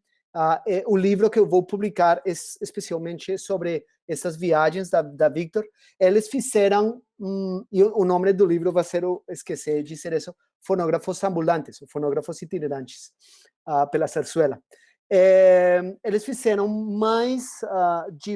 o livro que eu vou publicar é especialmente sobre essas viagens da Victor. Eles fizeram, e o nome do livro vai ser, esqueci de dizer isso, Fonógrafos Ambulantes, ou Fonógrafos Itinerantes, pela Zarzuela. Eles fizeram mais de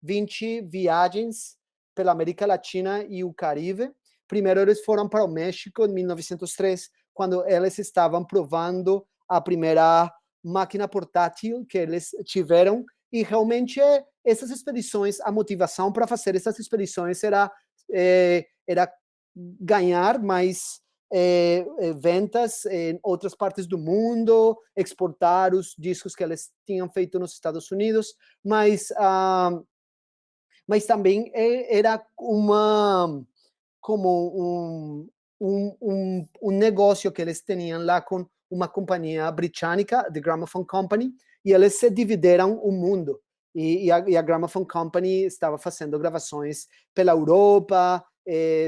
20 viagens pela América Latina e o Caribe. Primeiro eles foram para o México em 1903, quando eles estavam provando a primeira máquina portátil que eles tiveram, e realmente essas expedições, a motivação para fazer essas expedições era ganhar mais ventas em outras partes do mundo, exportar os discos que eles tinham feito nos Estados Unidos, mas também era como um negócio que eles tinham lá com uma companhia britânica, The Gramophone Company, e eles se dividiram o mundo. E a Gramophone Company estava fazendo gravações pela Europa,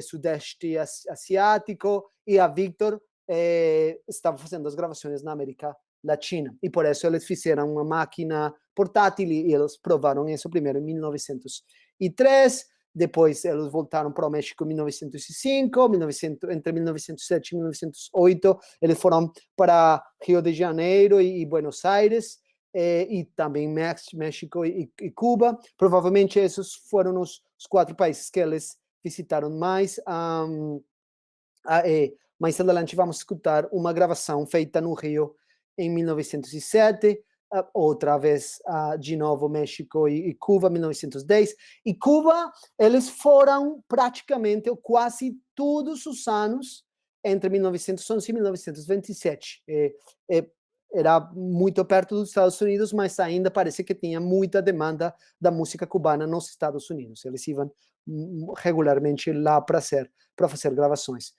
Sudeste Asiático, e a Victor estava fazendo as gravações na América Latina. E por isso eles fizeram uma máquina portátil, e eles provaram isso primeiro em 1903, depois eles voltaram para o México em 1905, entre 1907 e 1908, eles foram para Rio de Janeiro e Buenos Aires, e também México e Cuba. Provavelmente esses foram os 4 países que eles visitaram mais. Mais adelante vamos escutar uma gravação feita no Rio em 1907, outra vez de novo México e Cuba, 1910. E Cuba, eles foram praticamente quase todos os anos entre 1911 e 1927. Era muito perto dos Estados Unidos, mas ainda parece que tinha muita demanda da música cubana nos Estados Unidos. Eles iam regularmente lá para fazer gravações.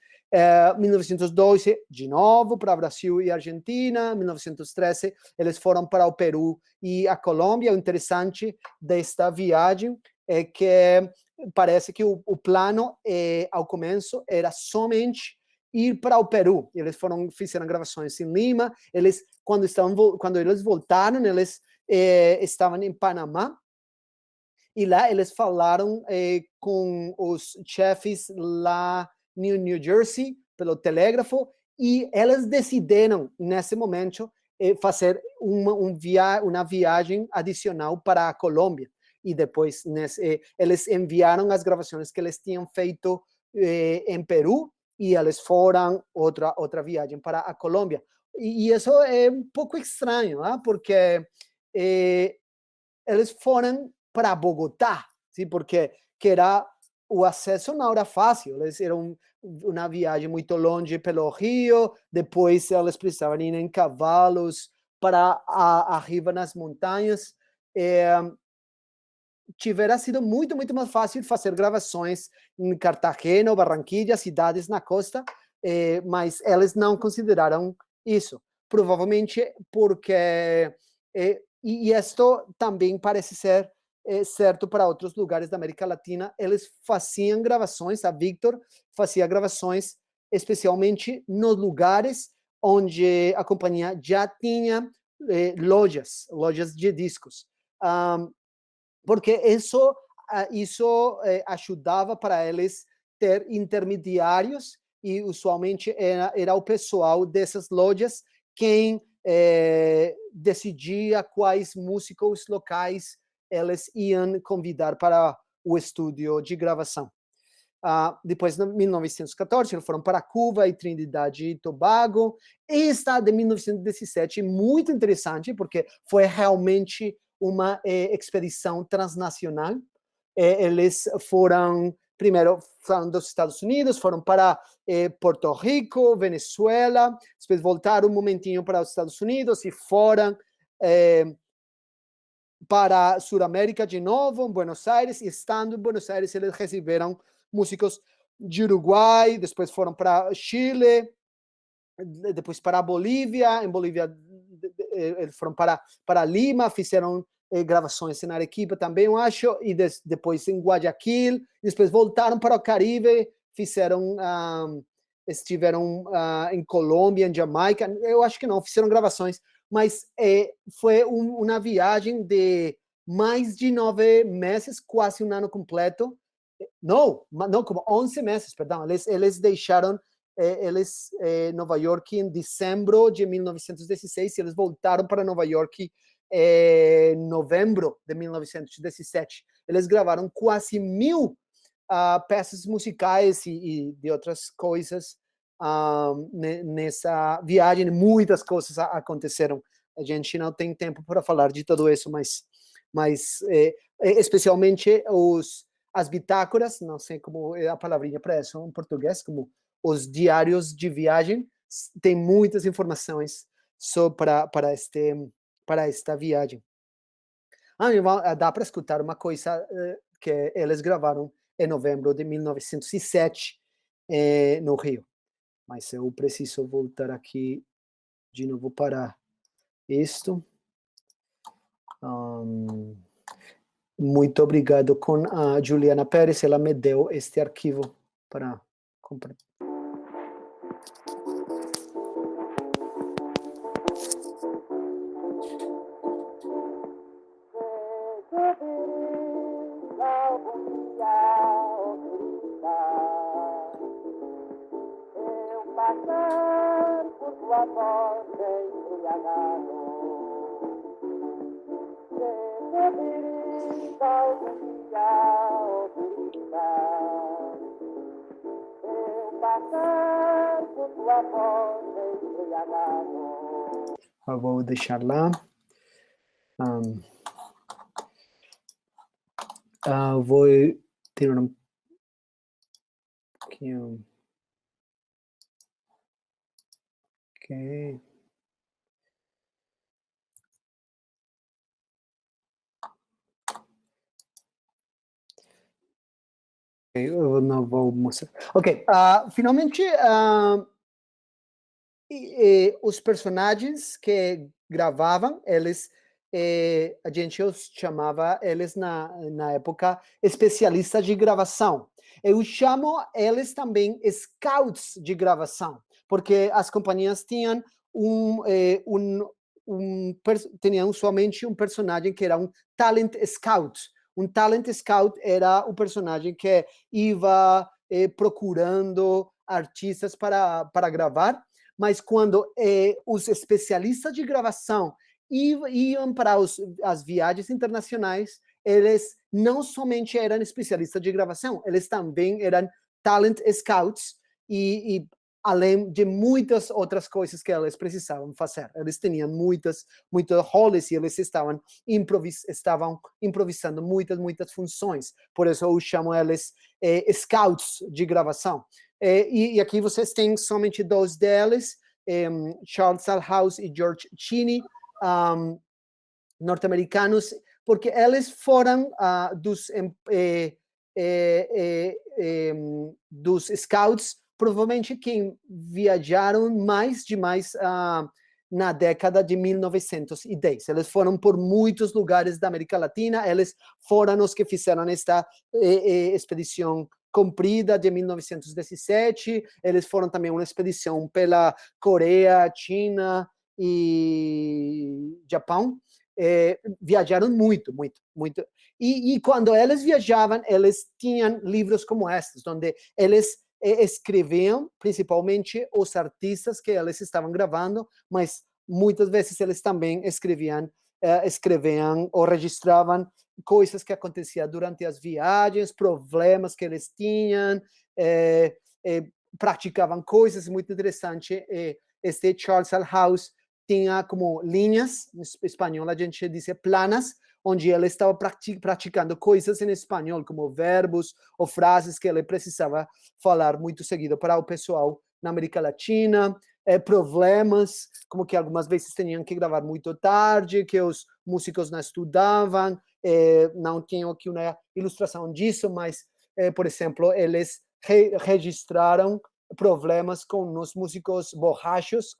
1912, de novo, para Brasil e Argentina. 1913, eles foram para o Peru e a Colômbia. O interessante desta viagem é que parece que o plano, ao começo, era somente ir para o Peru. Eles fizeram gravações em Lima. Quando eles voltaram, eles estavam em Panamá. E lá eles falaram com os chefes lá em New Jersey, pelo telégrafo, e eles decidiram, nesse momento, fazer uma viagem adicional para a Colômbia. E depois eles enviaram as gravações que eles tinham feito em Peru, e eles foram outra viagem para a Colômbia. E isso é um pouco estranho, porque eles foram para Bogotá, ¿sí? Porque que era o acesso não era fácil. Eles eram uma viagem muito longe pelo Rio, depois eles precisavam ir em cavalos para arriba nas montanhas. Tivera sido muito, muito mais fácil fazer gravações em Cartagena ou Barranquilla, cidades na costa, mas eles não consideraram isso. Provavelmente porque, e isto também parece ser certo para outros lugares da América Latina, eles faziam gravações, a Victor fazia gravações especialmente nos lugares onde a companhia já tinha lojas de discos, porque isso ajudava para eles ter intermediários, e usualmente era o pessoal dessas lojas quem decidia quais músicos locais eles iam convidar para o estúdio de gravação. Depois, em 1914, eles foram para Cuba e Trindade e Tobago. E está de 1917, muito interessante, porque foi realmente uma expedição transnacional. Eles foram, primeiro, dos Estados Unidos, foram para Porto Rico, Venezuela, depois voltaram um momentinho para os Estados Unidos e foram para Sudamérica de novo, em Buenos Aires, e estando em Buenos Aires, eles receberam músicos de Uruguai, depois foram para Chile, depois para a Bolívia, em Bolívia eles foram para Lima, fizeram gravações em Arequipa também, eu acho, e depois em Guayaquil, depois voltaram para o Caribe, fizeram, estiveram em Colômbia, em Jamaica, eu acho que não, fizeram gravações, mas foi uma viagem de mais de 9 meses, quase um ano completo. Não, como 11 meses, perdão. Eles deixaram Nova York em dezembro de 1916 e eles voltaram para Nova York em novembro de 1917. Eles gravaram quase 1000 peças musicais e de outras coisas nessa viagem. Muitas coisas aconteceram. A gente não tem tempo para falar de tudo isso, mas especialmente as bitácoras, não sei como é a palavrinha para isso em português, como os diários de viagem, tem muitas informações para esta viagem. Dá para escutar uma coisa que eles gravaram em novembro de 1907 no Rio. Mas eu preciso voltar aqui de novo para isto. Muito obrigado com a Juliana Pérez, ela me deu este arquivo para comprar. Passar por tua porta embriagado, se algum dia, ó querida, eu passar por tua porta embriagado. Eu vou deixar lá. Vou ter um pouquinho. Ok. Eu não vou mostrar. Ok, finalmente, os personagens que gravavam, eles, a gente os chamava, eles na época, especialistas de gravação. Eu chamo eles também scouts de gravação, porque as companhias tinham tinham somente um personagem que era um talent scout. Um talent scout era o personagem que ia procurando artistas para gravar, mas quando os especialistas de gravação iam para as viagens internacionais, eles não somente eram especialistas de gravação, eles também eram talent scouts e além de muitas outras coisas que eles precisavam fazer. Eles tinham muitos roles e eles estavam improvisando muitas funções. Por isso eu chamo eles scouts de gravação. E aqui vocês têm somente 2 deles, Charles Salhouse e George Cheney, norte-americanos, porque eles foram dos scouts, provavelmente quem viajaram mais na década de 1910. Eles foram por muitos lugares da América Latina, eles foram os que fizeram esta expedição comprida de 1917, eles foram também uma expedição pela Coreia, China e Japão, viajaram muito. E quando eles viajavam, eles tinham livros como estes, onde eles escreviam, principalmente os artistas que eles estavam gravando, mas muitas vezes eles também escreviam ou registravam coisas que aconteciam durante as viagens, problemas que eles tinham, praticavam coisas muito interessantes. Este Charles Alhouse tinha como linhas, em espanhol a gente diz planas, onde ele estava praticando coisas em espanhol, como verbos ou frases que ele precisava falar muito seguido para o pessoal na América Latina, problemas, como que algumas vezes tinham que gravar muito tarde, que os músicos não estudavam, não tenho aqui uma ilustração disso, mas, por exemplo, eles registraram problemas com os músicos borrachos,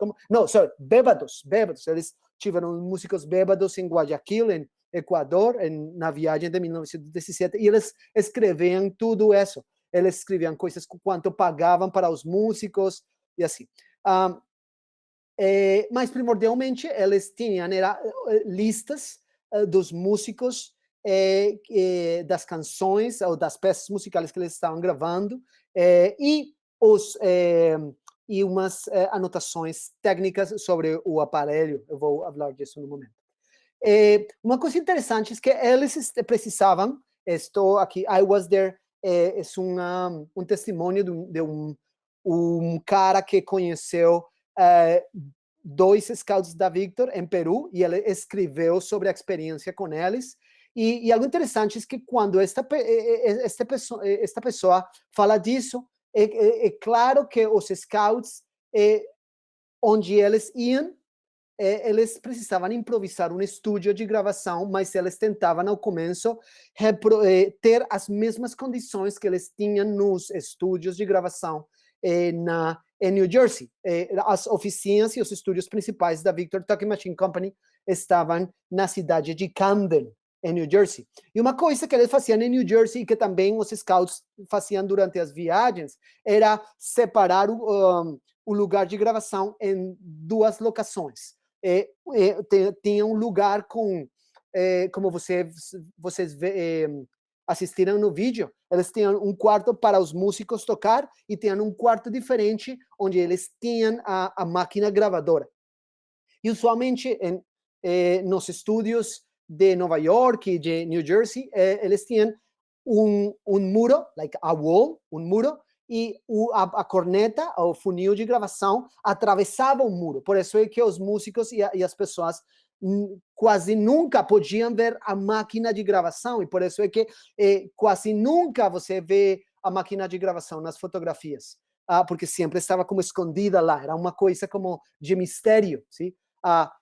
bêbados, eles tiveram músicos bêbados em Guayaquil, em Equador, na viagem de 1917, e eles escreviam tudo isso. Eles escreviam coisas quanto pagavam para os músicos e assim. Mas primordialmente eles tinham listas dos músicos, das canções ou das peças musicais que eles estavam gravando, e umas anotações técnicas sobre o aparelho. Eu vou falar disso no momento. Uma coisa interessante é que eles precisavam, estou aqui, I was there, é um testemunho de um cara que conheceu 2 scouts da Victor em Peru, e ele escreveu sobre a experiência com eles. E algo interessante é que quando esta pessoa fala disso, é claro que os scouts, onde eles iam, eles precisavam improvisar um estúdio de gravação, mas eles tentavam, ao começo, ter as mesmas condições que eles tinham nos estúdios de gravação em New Jersey. As oficinas e os estúdios principais da Victor Talking Machine Company estavam na cidade de Camden, em New Jersey. E uma coisa que eles faziam em New Jersey, e que também os scouts faziam durante as viagens, era separar o lugar de gravação em 2 locações. Tinha um lugar com, como vocês assistiram no vídeo, eles tinham um quarto para os músicos tocar e tinham um quarto diferente onde eles tinham a máquina gravadora. E usualmente nos estúdios de Nova York e de New Jersey, eles tinham um muro, like a wall, um muro, e a corneta, o funil de gravação, atravessava o muro. Por isso é que os músicos e as pessoas quase nunca podiam ver a máquina de gravação, e por isso é que quase nunca você vê a máquina de gravação nas fotografias, porque sempre estava como escondida lá, era uma coisa como de mistério, sim?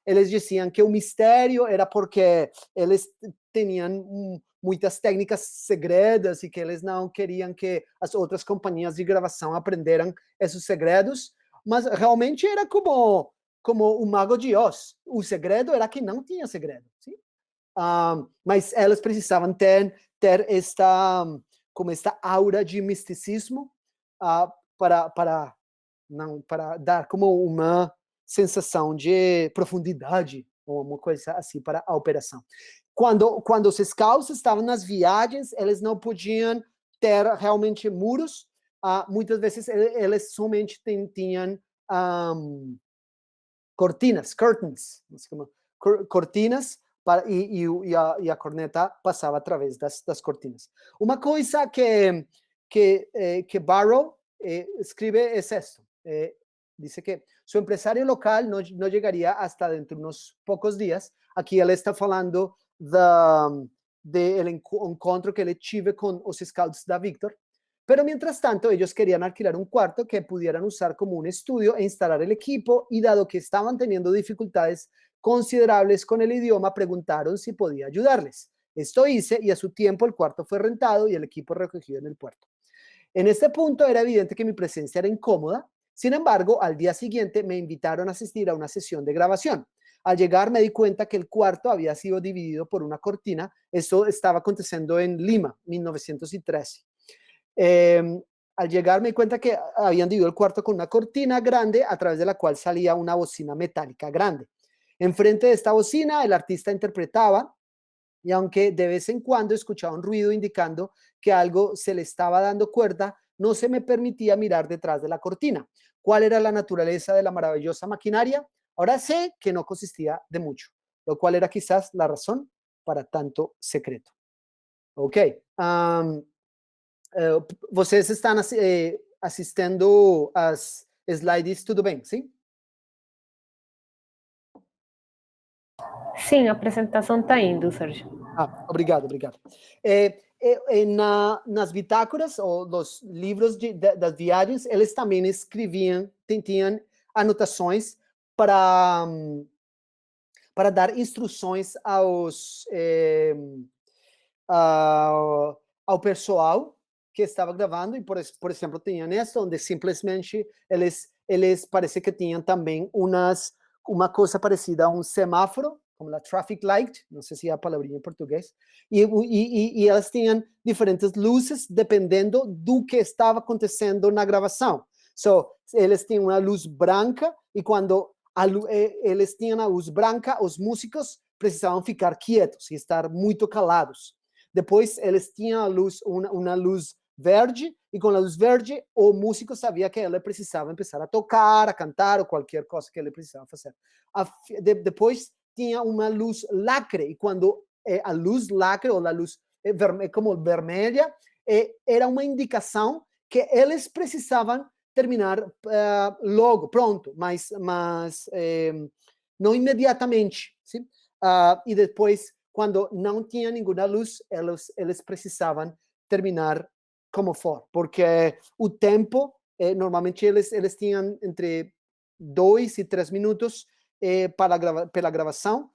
Eles diziam que o mistério era porque eles tinham muitas técnicas segredas e que eles não queriam que as outras companhias de gravação aprenderam esses segredos, mas realmente era como o Mago de Oz. O segredo era que não tinha segredo, sim? Mas eles precisavam ter esta aura de misticismo para dar como uma sensação de profundidade, ou uma coisa assim, para a operação. Quando os scouts estavam nas viagens, eles não podiam ter realmente muros. Muitas vezes eles somente tinham cortinas, curtains, cortinas, e a corneta passava através das cortinas. Uma coisa que Barrow escreve é esto. Dice que su empresario local no llegaría hasta dentro de unos pocos días. Aquí él está falando del encuentro que él tive con los scouts da Victor. Pero mientras tanto, ellos querían alquilar un cuarto que pudieran usar como un estudio e instalar el equipo, y dado que estaban teniendo dificultades considerables con el idioma, preguntaron si podía ayudarles. Esto hice, y a su tiempo el cuarto fue rentado y el equipo recogido en el puerto. En este punto era evidente que mi presencia era incómoda. Sin embargo, al día siguiente me invitaron a asistir a una sesión de grabación. Al llegar me di cuenta que el cuarto había sido dividido por una cortina. Esto estaba aconteciendo en Lima, 1913. Al llegar me di cuenta que habían dividido el cuarto con una cortina grande a través de la cual salía una bocina metálica grande. Enfrente de esta bocina el artista interpretaba, y aunque de vez en cuando escuchaba un ruido indicando que algo se le estaba dando cuerda, no se me permitía mirar detrás de la cortina. ¿Cuál era la naturaleza de la maravillosa maquinaria? Ahora sé que no consistía de mucho, lo cual era quizás la razón para tanto secreto. Ok. Vocês estão assistindo às slides, tudo bem, sim? Sim, a apresentação está indo, Sérgio. Obrigado. Nas bitácoras, ou nos livros das viagens, eles também escreviam, tinham anotações para dar instruções ao pessoal que estava gravando, e por exemplo, tinham esta, onde simplesmente eles parece que tinham também uma coisa parecida a um semáforo, como a traffic light, não sei se é a palavrinha em português, e elas tinham diferentes luzes dependendo do que estava acontecendo na gravação. So, eles tinham uma luz branca, e quando eles tinham a luz branca, os músicos precisavam ficar quietos e estar muito calados. Depois, eles tinham uma luz verde, e com a luz verde, o músico sabia que ele precisava começar a tocar, a cantar, ou qualquer coisa que ele precisava fazer. Depois, tinha uma luz lacre, e quando a luz lacre, ou a luz como vermelha, era uma indicação que eles precisavam terminar logo, pronto, mas não imediatamente. Sim? E depois, quando não tinha nenhuma luz, eles precisavam terminar como for, porque o tempo, normalmente eles tinham entre 2 e 3 minutos pela gravação,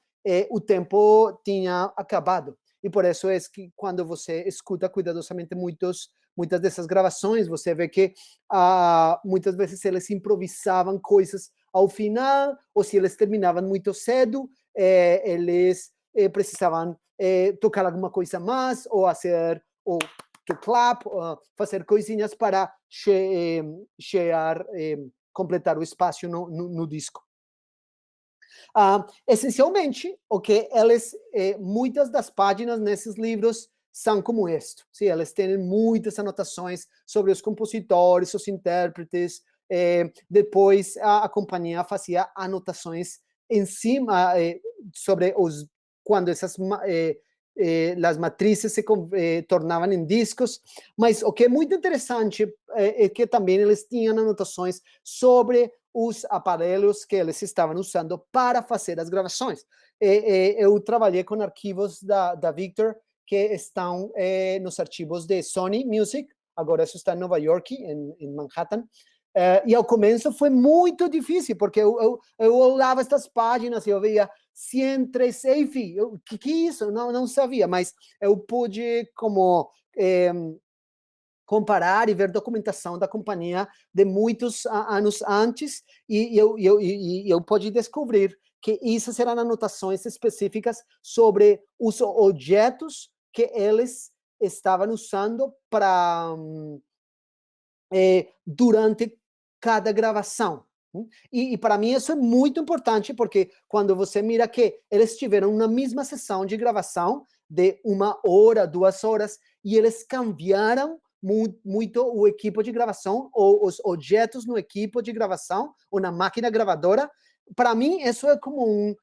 o tempo tinha acabado. E por isso é que quando você escuta cuidadosamente muitas dessas gravações, você vê que muitas vezes eles improvisavam coisas ao final, ou se eles terminavam muito cedo, eles precisavam tocar alguma coisa mais, ou fazer to clap, fazer coisinhas para completar o espaço no disco. Essencialmente, muitas das páginas nesses livros são como este. Sim, elas têm muitas anotações sobre os compositores, os intérpretes. Depois, a companhia fazia anotações em cima sobre quando essas as matrizes se tornavam em discos, mas o que é muito interessante é que também eles tinham anotações sobre os aparelhos que eles estavam usando para fazer as gravações. Eu trabalhei com arquivos da Victor que estão nos arquivos de Sony Music, agora isso está em Nova York, em Manhattan, e ao começo foi muito difícil, porque eu olhava estas páginas e eu via 103 safe, o que é isso? Não sabia, mas eu pude comparar e ver documentação da companhia de muitos anos antes, e eu pude descobrir que essas eram anotações específicas sobre os objetos que eles estavam usando durante cada gravação. E para mim isso é muito importante, porque quando você mira que eles tiveram uma mesma sessão de gravação de 1 hora, 2 horas, e eles cambiaram muito o equipo de gravação, ou os objetos no equipo de gravação, ou na máquina gravadora, para mim isso é como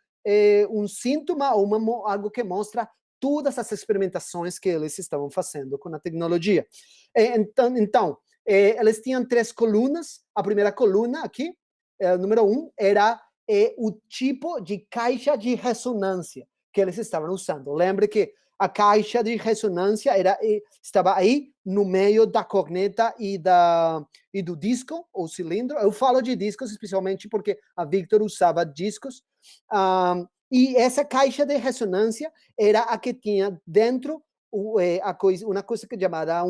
um síntoma, ou algo que mostra todas as experimentações que eles estavam fazendo com a tecnologia. Então, eles tinham 3 colunas. A primeira coluna aqui, número 1, era o tipo de caixa de ressonância que eles estavam usando. Lembre que a caixa de ressonância estava aí no meio da corneta e do disco, ou cilindro. Eu falo de discos especialmente porque a Victor usava discos. E essa caixa de ressonância era a que tinha dentro uma coisa que chamada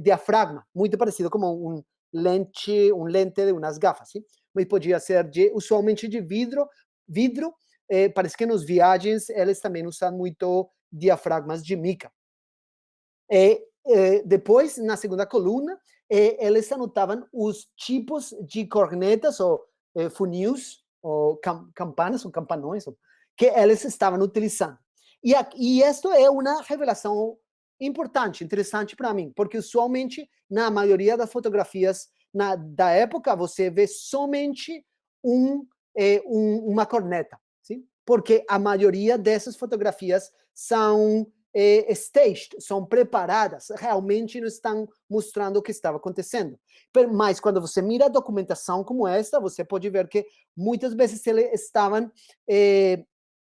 diafragma, muito parecido como lente de umas gafas, sim? Mas podia ser usualmente de vidro. Parece que nas viagens eles também usam muito diafragmas de mica. Depois, na segunda coluna, eles anotavam os tipos de cornetas ou funis, ou campanas, ou campanões, que eles estavam utilizando. E isto é uma revelação importante, interessante para mim, porque usualmente, na maioria das fotografias da época, você vê somente uma corneta, sim? Porque a maioria dessas fotografias são staged, são preparadas, realmente não estão mostrando o que estava acontecendo. Mas quando você mira a documentação como esta, você pode ver que muitas vezes eles estavam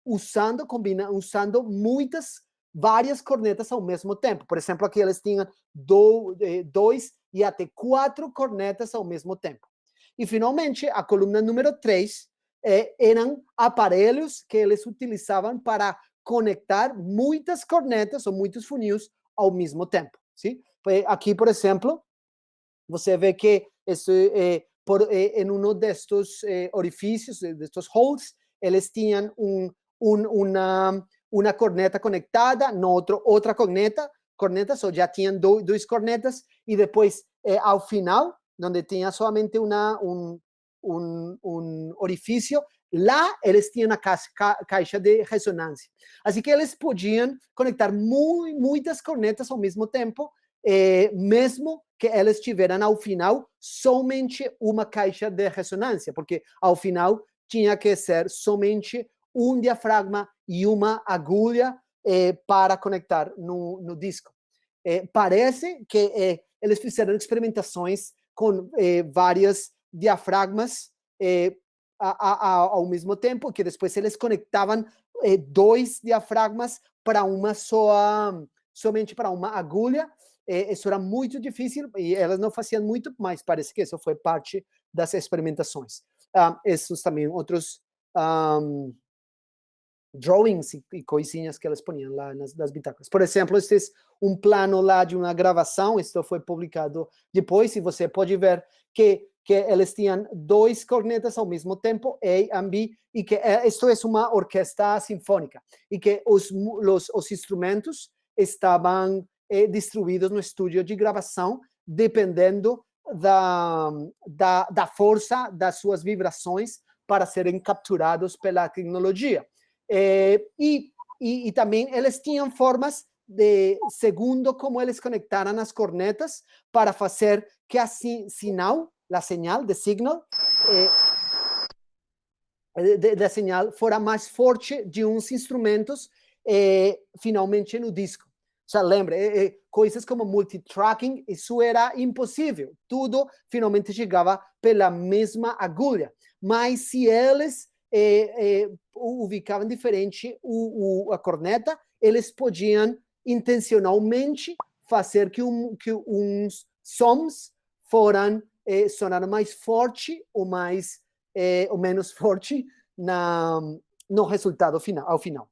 usando várias cornetas ao mesmo tempo. Por exemplo, aqui eles tinham 2 e até 4 cornetas ao mesmo tempo. E, finalmente, a coluna número 3 eram aparelhos que eles utilizavam para conectar muitas cornetas ou muitos funis ao mesmo tempo. Sim? Aqui, por exemplo, você vê que em um destes orifícios, destes holes, eles tinham uma corneta conectada, no outro outra corneta, só já tinham duas cornetas, e depois, ao final, onde tinha somente um orifício, lá eles tinham a caixa de ressonância. Assim que eles podiam conectar muitas cornetas ao mesmo tempo, mesmo que eles tiveram ao final somente uma caixa de ressonância, porque ao final tinha que ser somente um diafragma e uma agulha para conectar no disco. Parece que eles fizeram experimentações com vários diafragmas ao mesmo tempo, que depois eles conectavam 2 diafragmas para somente para uma agulha. Isso era muito difícil e elas não faziam muito, mas parece que isso foi parte das experimentações. Esses também outros drawings e coisinhas que eles ponham lá nas bitácoras. Por exemplo, este é um plano lá de uma gravação, isto foi publicado depois, e você pode ver que eles tinham 2 cornetas ao mesmo tempo, A e B, e que isto é uma orquestra sinfônica, e que os instrumentos estavam distribuídos no estúdio de gravação, dependendo da força das suas vibrações para serem capturados pela tecnologia. E também eles tinham formas segundo como eles conectaram as cornetas, para fazer que a señal de signal da señal fora mais forte de uns instrumentos finalmente no disco. Já lembra, coisas como multitracking, isso era impossível. Tudo finalmente chegava pela mesma agulha. Mas se eles ubicavam diferente a corneta, eles podiam intencionalmente fazer que uns sons sonaram mais forte ou menos forte no resultado final, ao final.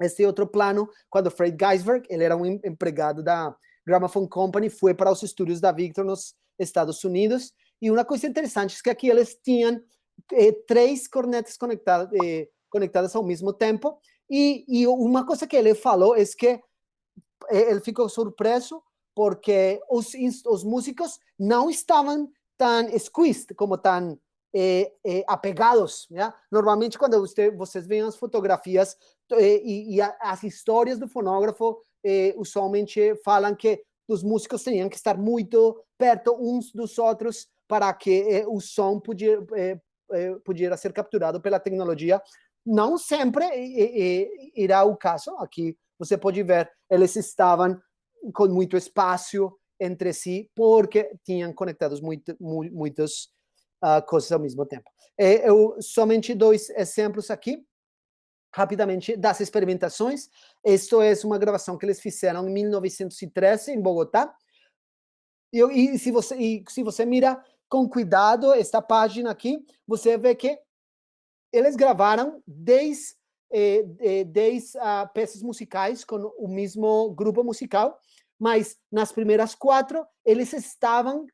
Este outro plano, quando Fred Geisberg, ele era um empregado da Gramophone Company, foi para os estúdios da Victor nos Estados Unidos, e uma coisa interessante é que aqui eles tinham 3 cornetas conectadas ao mesmo tempo, e uma coisa que ele falou é que ele ficou surpreso porque os músicos não estavam tão squeezed, como tão apegados. Né? Normalmente, quando vocês veem as fotografias e as histórias do fonógrafo, usualmente falam que os músicos tinham que estar muito perto uns dos outros para que o som pudesse ser capturado pela tecnologia. Não sempre irá o caso. Aqui você pode ver, eles estavam com muito espaço entre si, porque tinham conectados muitas coisas ao mesmo tempo. Somente 2 exemplos aqui, rapidamente, das experimentações. Isto é uma gravação que eles fizeram em 1913, em Bogotá. E se você mira com cuidado esta página aqui, você vê que eles gravaram 10 peças musicais com o mesmo grupo musical, mas nas primeiras 4 eles estavam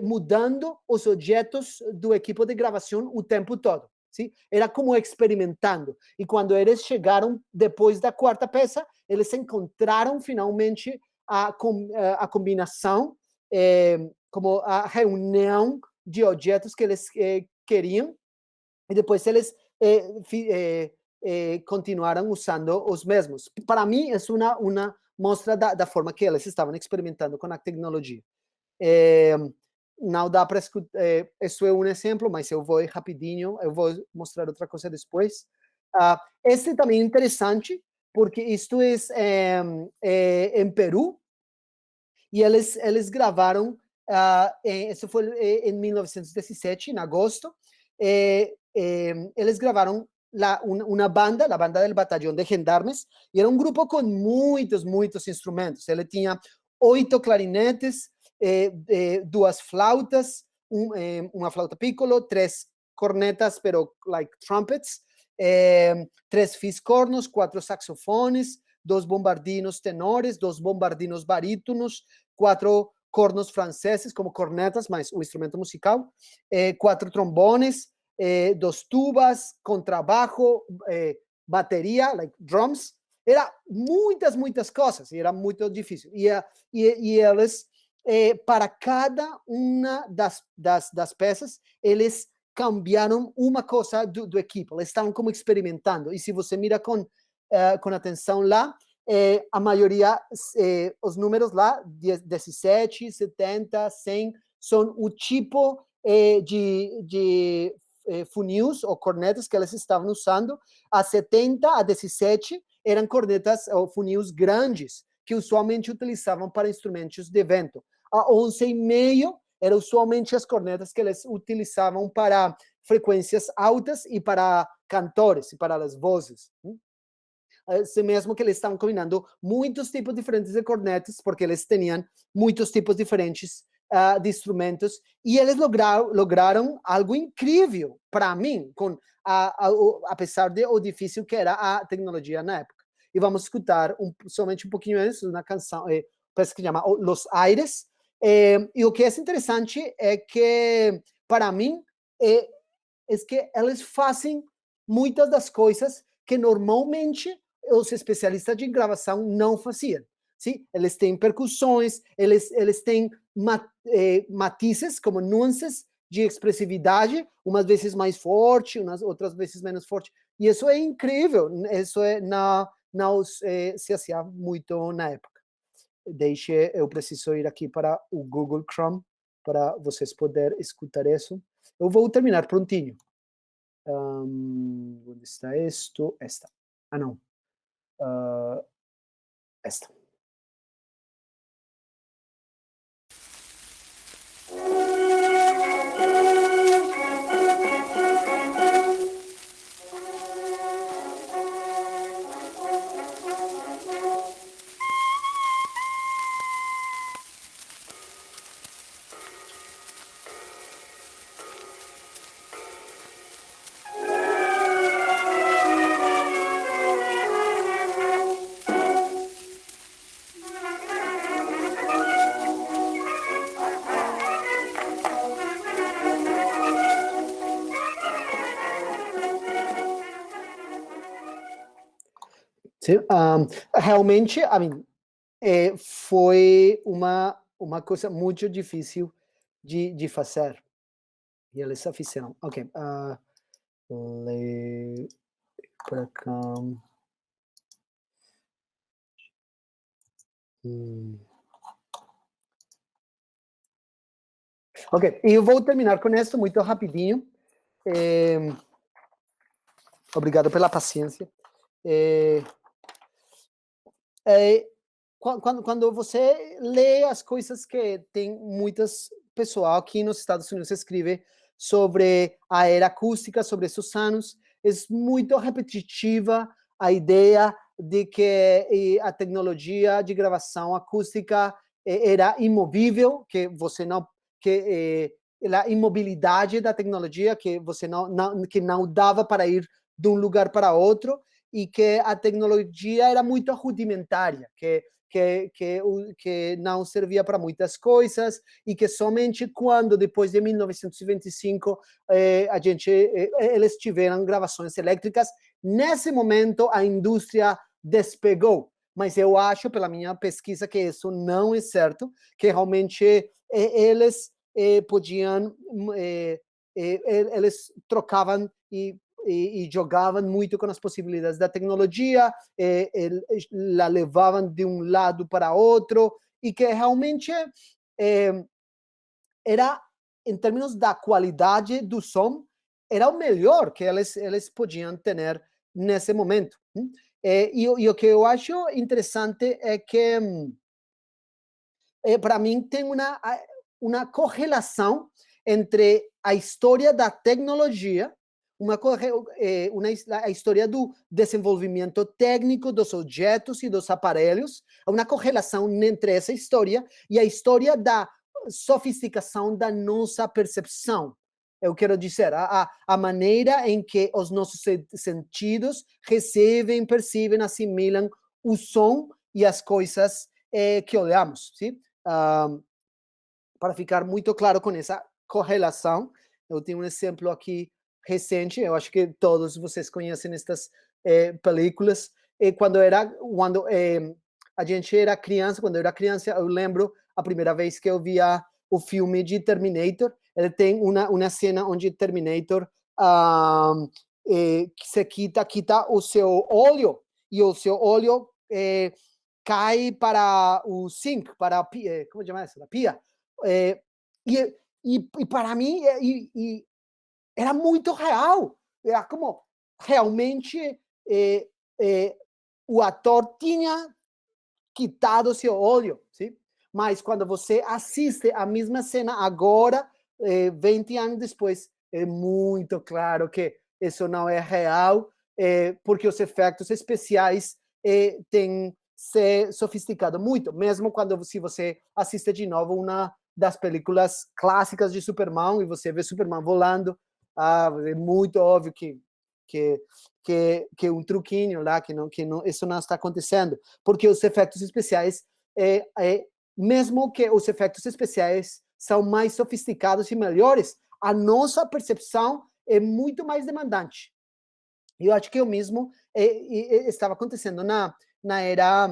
mudando os objetos do equipo de gravação o tempo todo. ¿Sí? Era como experimentando. E quando eles chegaram depois da quarta peça, eles encontraram finalmente a combinação, como a reunião de objetos que eles queriam, e depois eles continuaram usando os mesmos. Para mim, é uma mostra da forma que eles estavam experimentando com a tecnologia. Não dá para escutar, isso é um exemplo, mas eu vou rapidinho, eu vou mostrar outra coisa depois. Este também é interessante, porque isto é em Peru, e eles gravaram, isso foi em 1917, em agosto, eles gravaram uma banda, a banda do Batalhão de Gendarmes, e era um grupo com muitos instrumentos. Ele tinha 8 clarinetes, 2 flautas, uma flauta piccolo, 3 cornetas, pero like trumpets, 3 fiscornos, 4 saxofones, 2 bombardinos tenores, 2 bombardinos barítonos, 4 cornos franceses, como cornetas, mas o instrumento musical, 4 trombones, 2 tubas, contrabajo, bateria, like drums. Era muitas coisas, e era muito difícil. E eles, para cada uma das peças, eles cambiaram uma coisa do equipo. Eles estavam como experimentando. E se você mira com atenção lá, a maioria, os números lá, 17, 70, 100, são o tipo de funis ou cornetas que eles estavam usando. A 70, a 17, eram cornetas ou funis grandes, que usualmente utilizavam para instrumentos de vento. A 11,5 eram usualmente as cornetas que eles utilizavam para frequências altas e para cantores e para as vozes. Assim mesmo que eles estavam combinando muitos tipos diferentes de cornetas, porque eles tinham muitos tipos diferentes de instrumentos, e eles lograram algo incrível para mim, apesar de o difícil que era a tecnologia na época. E vamos escutar somente um pouquinho antes uma canção, parece que se chama Los Aires. E o que é interessante é que, para mim, é que eles fazem muitas das coisas que normalmente os especialistas de gravação não faziam. Sim? Eles têm percussões, eles têm matizes, como nuances de expressividade, umas vezes mais forte, outras vezes menos forte. E isso é incrível, isso não se fazia muito na época. Eu preciso ir aqui para o Google Chrome para vocês poderem escutar isso. Eu vou terminar prontinho. Onde está isto? Esta. Ah, não. Esta. Sim, realmente, foi uma coisa muito difícil de fazer. E eles fizeram. Ok. Para cá. Ok, e eu vou terminar com isso muito rapidinho. Obrigado pela paciência. Quando você lê as coisas que tem muitas pessoal aqui nos Estados Unidos escreve sobre a era acústica, sobre esses anos, é muito repetitiva a ideia de que a tecnologia de gravação acústica era imovível, que você não, que a imobilidade da tecnologia, que você que não dava para ir de um lugar para outro, e que a tecnologia era muito rudimentária, que que não servia para muitas coisas e que somente quando, depois de 1925, eles tiveram gravações elétricas. Nesse momento, a indústria despegou. Mas eu acho, pela minha pesquisa, que isso não é certo, que realmente eles podiam, eles trocavam e jogavam muito com as possibilidades da tecnologia, la levavam de um lado para outro, e que realmente era, em termos da qualidade do som, era o melhor que eles podiam ter nesse momento. E o que eu acho interessante é que, para mim, tem uma correlação entre a história da tecnologia, a história do desenvolvimento técnico dos objetos e dos aparelhos, uma correlação entre essa história e a história da sofisticação da nossa percepção. Eu quero dizer, a maneira em que os nossos sentidos recebem, percebem, assimilam o som e as coisas que olhamos, sim? Para ficar muito claro com essa correlação, eu tenho um exemplo aqui recente, eu acho que todos vocês conhecem estas películas. Quando a gente era criança, quando eu era criança, eu lembro a primeira vez que eu via o filme de Terminator. Ele tem uma cena onde Terminator se quita o seu olho, e o seu olho cai para o sink, para a pia, como chama isso? A pia. E para mim era muito real. Era como realmente o ator tinha quitado seu olho, sim? Mas quando você assiste a mesma cena agora, 20 anos depois, é muito claro que isso não é real, porque os efeitos especiais têm se sofisticado muito, mesmo quando, se você assiste de novo uma das películas clássicas de Superman e você vê Superman volando, é muito óbvio que um truquinho lá, que não, isso não está acontecendo, porque os efeitos especiais, mesmo que os efeitos especiais são mais sofisticados e melhores, a nossa percepção é muito mais demandante. Eu acho que o mesmo estava acontecendo na era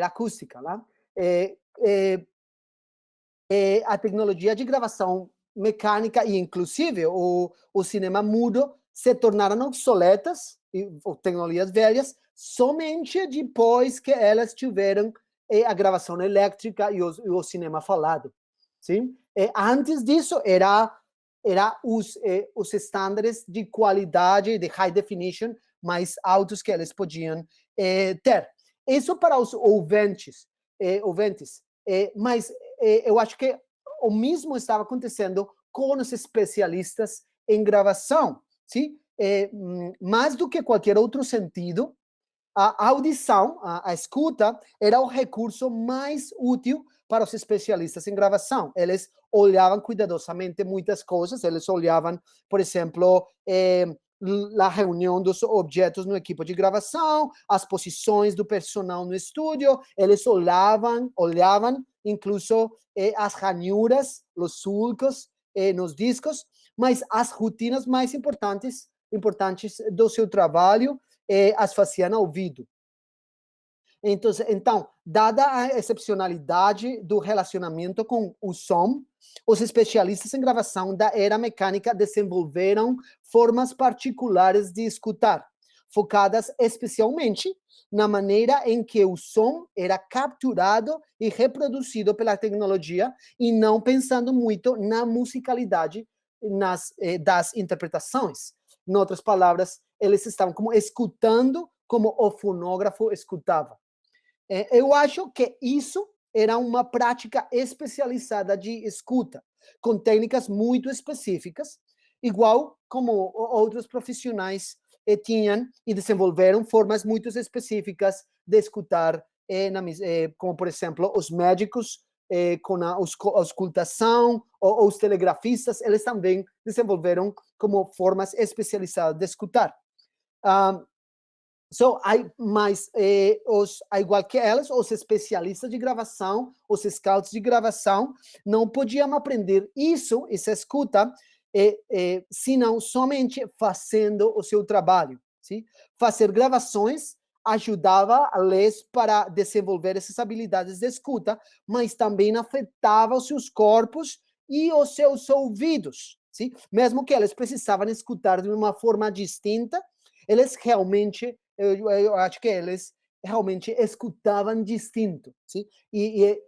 acústica, lá. A tecnologia de gravação mecânica e, inclusive, o cinema mudo se tornaram obsoletas, ou tecnologias velhas, somente depois que elas tiveram a gravação elétrica e o cinema falado. Sim? Antes disso, era os estándares de qualidade, de high definition, mais altos que eles podiam ter. Isso para os ouvintes, mas eu acho que o mesmo estava acontecendo com os especialistas em gravação, sim? Mais do que qualquer outro sentido, a audição, a escuta, era o recurso mais útil para os especialistas em gravação. Eles olhavam cuidadosamente muitas coisas, eles olhavam, por exemplo, a reunião dos objetos no equipo de gravação, as posições do personal no estúdio, eles olhavam incluso as ranhuras, os sulcos nos discos, mas as rotinas mais importantes do seu trabalho as faziam ao ouvido. Então, dada a excepcionalidade do relacionamento com o som, os especialistas em gravação da era mecânica desenvolveram formas particulares de escutar, focadas especialmente na maneira em que o som era capturado e reproduzido pela tecnologia, e não pensando muito na musicalidade das interpretações. Em outras palavras, eles estavam como escutando como o fonógrafo escutava. Eu acho que isso era uma prática especializada de escuta, com técnicas muito específicas, igual como outros profissionais tinham e desenvolveram formas muito específicas de escutar, como, por exemplo, os médicos com a auscultação, ou os telegrafistas, eles também desenvolveram como formas especializadas de escutar. Mas igual que elas, os especialistas de gravação, os scouts de gravação, não podiam aprender essa escuta, senão somente fazendo o seu trabalho. Sim? Fazer gravações ajudava eles para desenvolver essas habilidades de escuta, mas também afetava os seus corpos e os seus ouvidos. Sim? Mesmo que eles precisavam escutar de uma forma distinta, eles realmente, eu acho que eles realmente escutavam distinto. Sim? E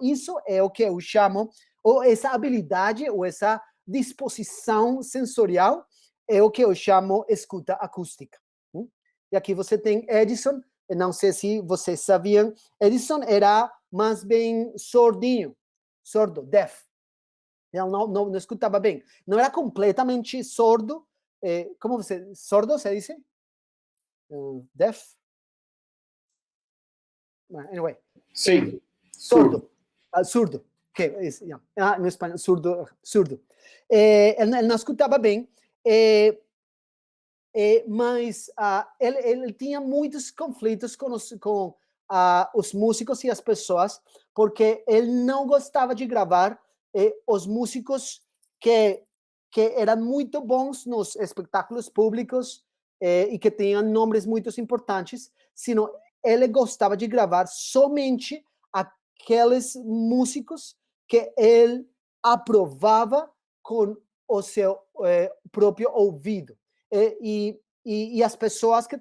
isso é o que eu chamo, ou essa habilidade, ou essa disposição sensorial, é o que eu chamo escuta acústica. E aqui você tem Edison, não sei se vocês sabiam, Edison era mais bem sordo, deaf. Ele não escutava bem. Não era completamente sordo. Como sordo se diz? Deaf? Anyway. Sim. Surdo. Surdo. Okay. No espanhol, surdo. Ele não escutava bem. Mas ele tinha muitos conflitos com os músicos e as pessoas, porque ele não gostava de gravar os músicos que eram muito bons nos espetáculos públicos e que tinham nomes muito importantes, senão ele gostava de gravar somente aqueles músicos que ele aprovava com o seu próprio ouvido. E as pessoas que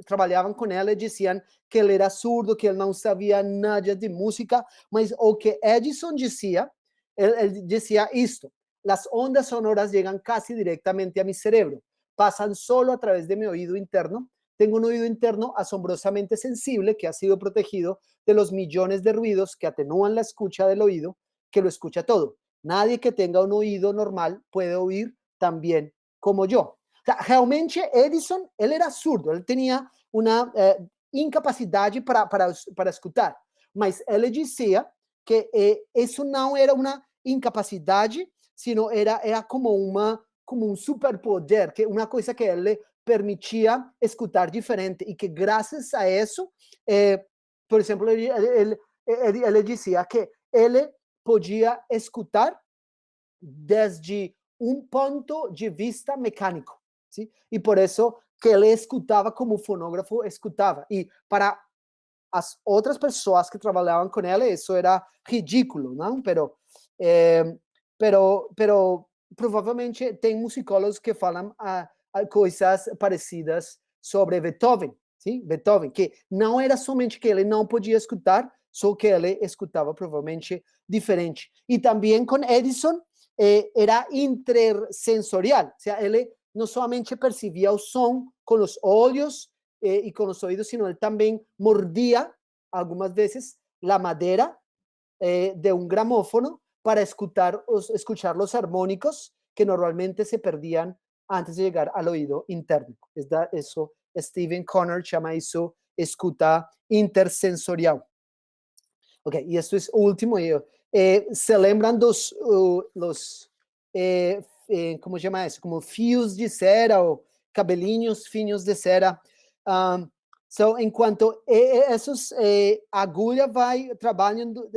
trabalhavam com ele diziam que ele era surdo, que ele não sabia nada de música, mas o que Edison dizia, ele dizia isto: as ondas sonoras chegam quase diretamente a meu cérebro, passam solo a través de meu ouído interno. Tengo un oído interno asombrosamente sensible que ha sido protegido de los millones de ruidos que atenúan la escucha del oído, que lo escucha todo. Nadie que tenga un oído normal puede oír tan bien como yo. O sea, realmente Edison, ele era surdo, ele tinha uma incapacidade para escutar, mas ele dizia que isso não era uma incapacidade, sino era como um superpoder, que uma coisa que ele permitia escutar diferente e que graças a isso, por exemplo, ele dizia que ele podia escutar desde um ponto de vista mecânico. ¿Sí? Y por eso que ele escutava como o fonógrafo escutava. E para as outras pessoas que trabalhavam com ele, isso era ridículo, não? Pero provavelmente tem musicólogos que falam coisas parecidas sobre Beethoven, ¿sí? Beethoven, que não era somente que ele não podia escutar, só que ele escutava provavelmente diferente. E também com Edison era intersensorial, ou seja, ele não somente percibia o som com os olhos e com os ouvidos, sino ele também mordia, algumas vezes, a madeira de um gramófono para escuchar os harmônicos que normalmente se perdían antes de llegar al oído interno. Eso Stephen Connor chama isso escuta intersensorial. Ok, y esto es último. Se lembram dos como chama isso? Como fios de cera ou cabelinhos finos de cera. Enquanto essas agulha vai trabalhando,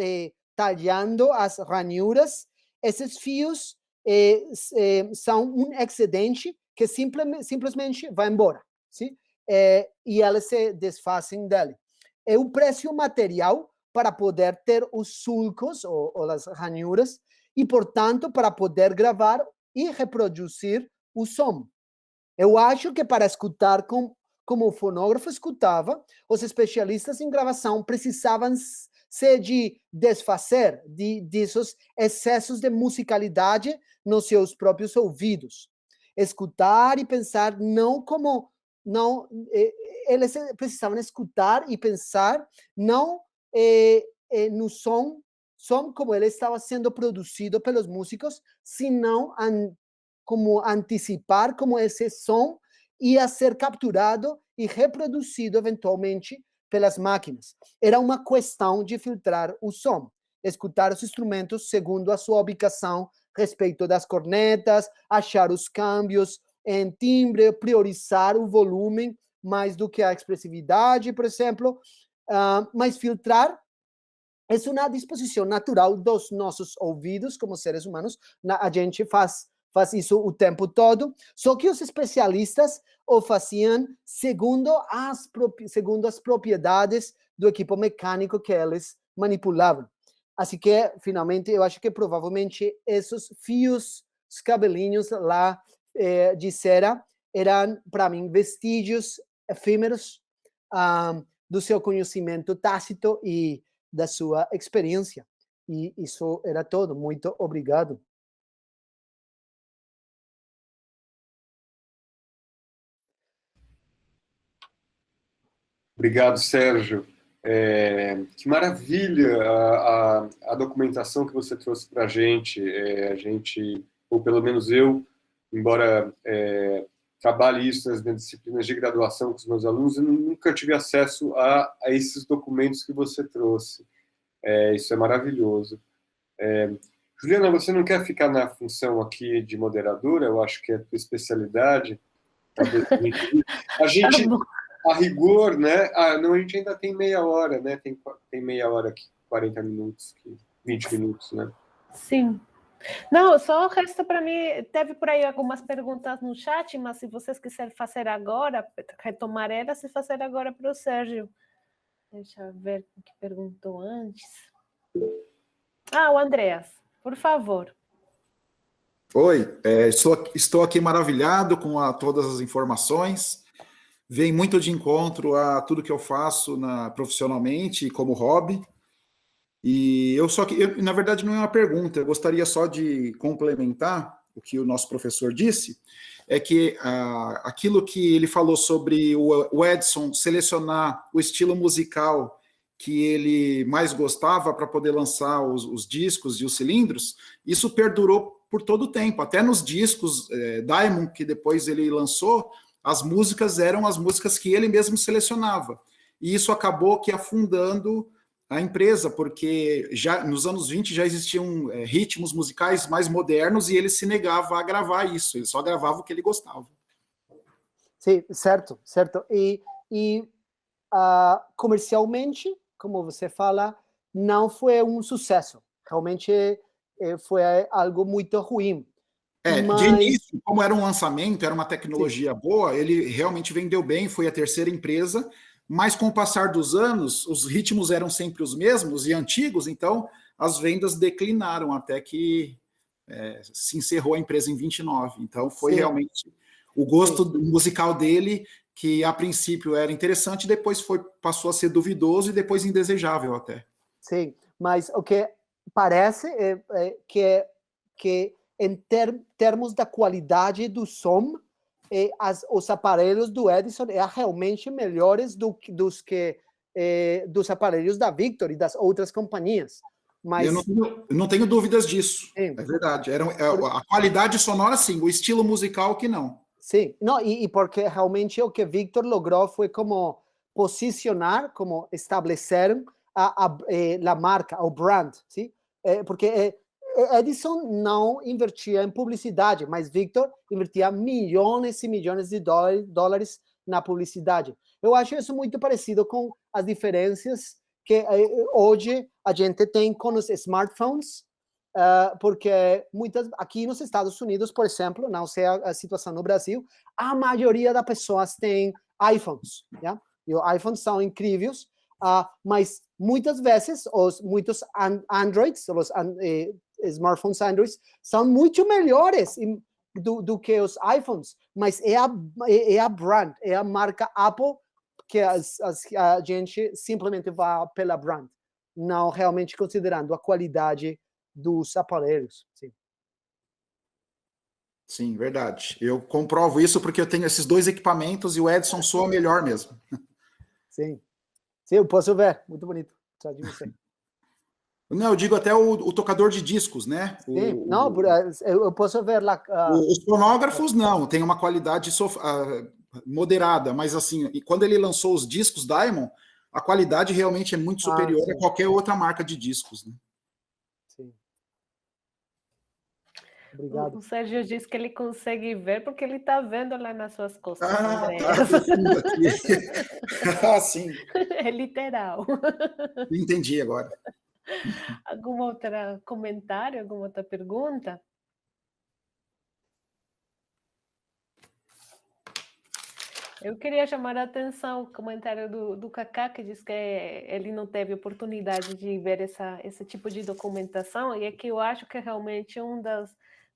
talhando as ranhuras, esses fios são um excedente que simplesmente vai embora, sim? E elas se desfazem dele. É um preço material para poder ter os sulcos ou as ranhuras e, portanto, para poder gravar e reproduzir o som. Eu acho que para escutar como o fonógrafo escutava, os especialistas em gravação precisavam se de desfazer desses excessos de musicalidade nos seus próprios ouvidos. Escutar e pensar eles precisavam escutar e pensar não no som como ele estava sendo produzido pelos músicos, senão como antecipar como esse som ia ser capturado e reproduzido eventualmente pelas máquinas. Era uma questão de filtrar o som, escutar os instrumentos segundo a sua ubicação, respeito das cornetas, achar os câmbios em timbre, priorizar o volume mais do que a expressividade, por exemplo, mas filtrar é uma disposição natural dos nossos ouvidos como seres humanos. A gente faz isso o tempo todo, só que os especialistas o faziam segundo as propriedades do equipo mecânico que eles manipulavam. Assim que, finalmente, eu acho que provavelmente esses fios, os cabelinhos lá de cera, eram, para mim, vestígios efêmeros do seu conhecimento tácito e da sua experiência. E isso era tudo. Muito obrigado. Obrigado, Sérgio. Que maravilha a documentação que você trouxe para a gente. A gente, ou pelo menos eu, embora trabalhe isso nas disciplinas de graduação com os meus alunos, eu nunca tive acesso a esses documentos que você trouxe. Isso é maravilhoso. Juliana, você não quer ficar na função aqui de moderadora? Eu acho que é a tua especialidade. Talvez a gente, a rigor, né? Não, a gente ainda tem meia hora, né? Tem meia hora aqui, 40 minutos, 20 minutos, né? Sim. Não, só resta para mim, teve por aí algumas perguntas no chat, mas se vocês quiserem fazer agora, retomar elas e fazer agora para o Sérgio. Deixa eu ver o que perguntou antes. O Andreas, por favor. Oi, estou aqui maravilhado com todas as informações. Vem muito de encontro a tudo que eu faço profissionalmente e como hobby. E na verdade, não é uma pergunta, eu gostaria só de complementar o que o nosso professor disse, é que aquilo que ele falou sobre o Edson selecionar o estilo musical que ele mais gostava para poder lançar os discos e os cilindros, isso perdurou por todo o tempo, até nos discos Diamond, que depois ele lançou, as músicas eram as músicas que ele mesmo selecionava, e isso acabou que afundando a empresa, porque já nos anos 20 já existiam ritmos musicais mais modernos e ele se negava a gravar isso, ele só gravava o que ele gostava. Sim, certo. E comercialmente, como você fala, não foi um sucesso. Realmente foi algo muito ruim. De início, como era um lançamento, era uma tecnologia boa, ele realmente vendeu bem, foi a terceira empresa, mas com o passar dos anos, os ritmos eram sempre os mesmos e antigos, então as vendas declinaram até que se encerrou a empresa em 29. Então foi realmente o gosto musical dele, que a princípio era interessante, depois passou a ser duvidoso e depois indesejável até. Sim, mas o que parece é que em termos da qualidade do som, os aparelhos do Edison eram realmente melhores dos aparelhos da Victor e das outras companhias. Mas eu não tenho dúvidas disso. Sim. É verdade. A qualidade sonora, sim, o estilo musical que não. Sim, não, e porque realmente o que Victor logrou foi como posicionar, como estabelecer a marca, o brand, sim? Porque Edison não invertia em publicidade, mas Victor invertia milhões e milhões de dólares na publicidade. Eu acho isso muito parecido com as diferenças que hoje a gente tem com os smartphones, porque aqui nos Estados Unidos, por exemplo, não sei a situação no Brasil, a maioria das pessoas tem iPhones, yeah? E os iPhones são incríveis, mas muitas vezes muitos Androids, os smartphones Android são muito melhores do que os iPhones, mas é a brand, é a marca Apple que a gente simplesmente vai pela brand, não realmente considerando a qualidade dos aparelhos. Sim, verdade. Eu comprovo isso porque eu tenho esses dois equipamentos e o Edson soa melhor mesmo. Sim, eu posso ver, muito bonito. Só de você. Não, eu digo até o tocador de discos, né? Sim, não, eu posso ver lá. Os fonógrafos não, tem uma qualidade moderada, mas assim, quando ele lançou os discos Diamond, a qualidade realmente é muito superior a qualquer outra marca de discos, né? Sim. Obrigado. O Sérgio diz que ele consegue ver porque ele está vendo lá nas suas costas, Ah, André. tá, tô vendo aqui. Ah, sim, É literal. entendi agora. Algum outro comentário, alguma outra pergunta? Eu queria chamar a atenção o comentário do Kaká, que diz que ele não teve oportunidade de ver esse tipo de documentação, e é que eu acho que realmente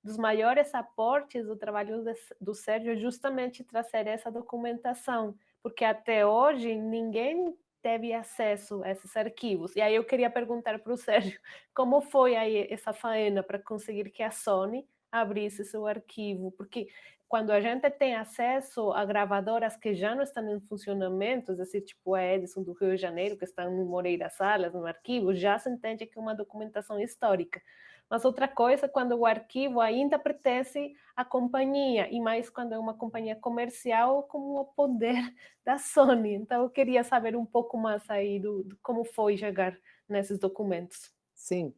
dos maiores aportes do trabalho do Sérgio é justamente trazer essa documentação, porque até hoje ninguém teve acesso a esses arquivos. E aí eu queria perguntar para o Sérgio como foi aí essa faena para conseguir que a Sony abrisse seu arquivo, porque quando a gente tem acesso a gravadoras que já não estão em funcionamento, assim, tipo a Edison do Rio de Janeiro, que estão no Moreira Salles, no arquivo, já se entende que é uma documentação histórica. Mas outra coisa, quando o arquivo ainda pertence à companhia, e mais quando é uma companhia comercial, como o poder da Sony. Então, eu queria saber um pouco mais aí do como foi chegar nesses documentos. Sim,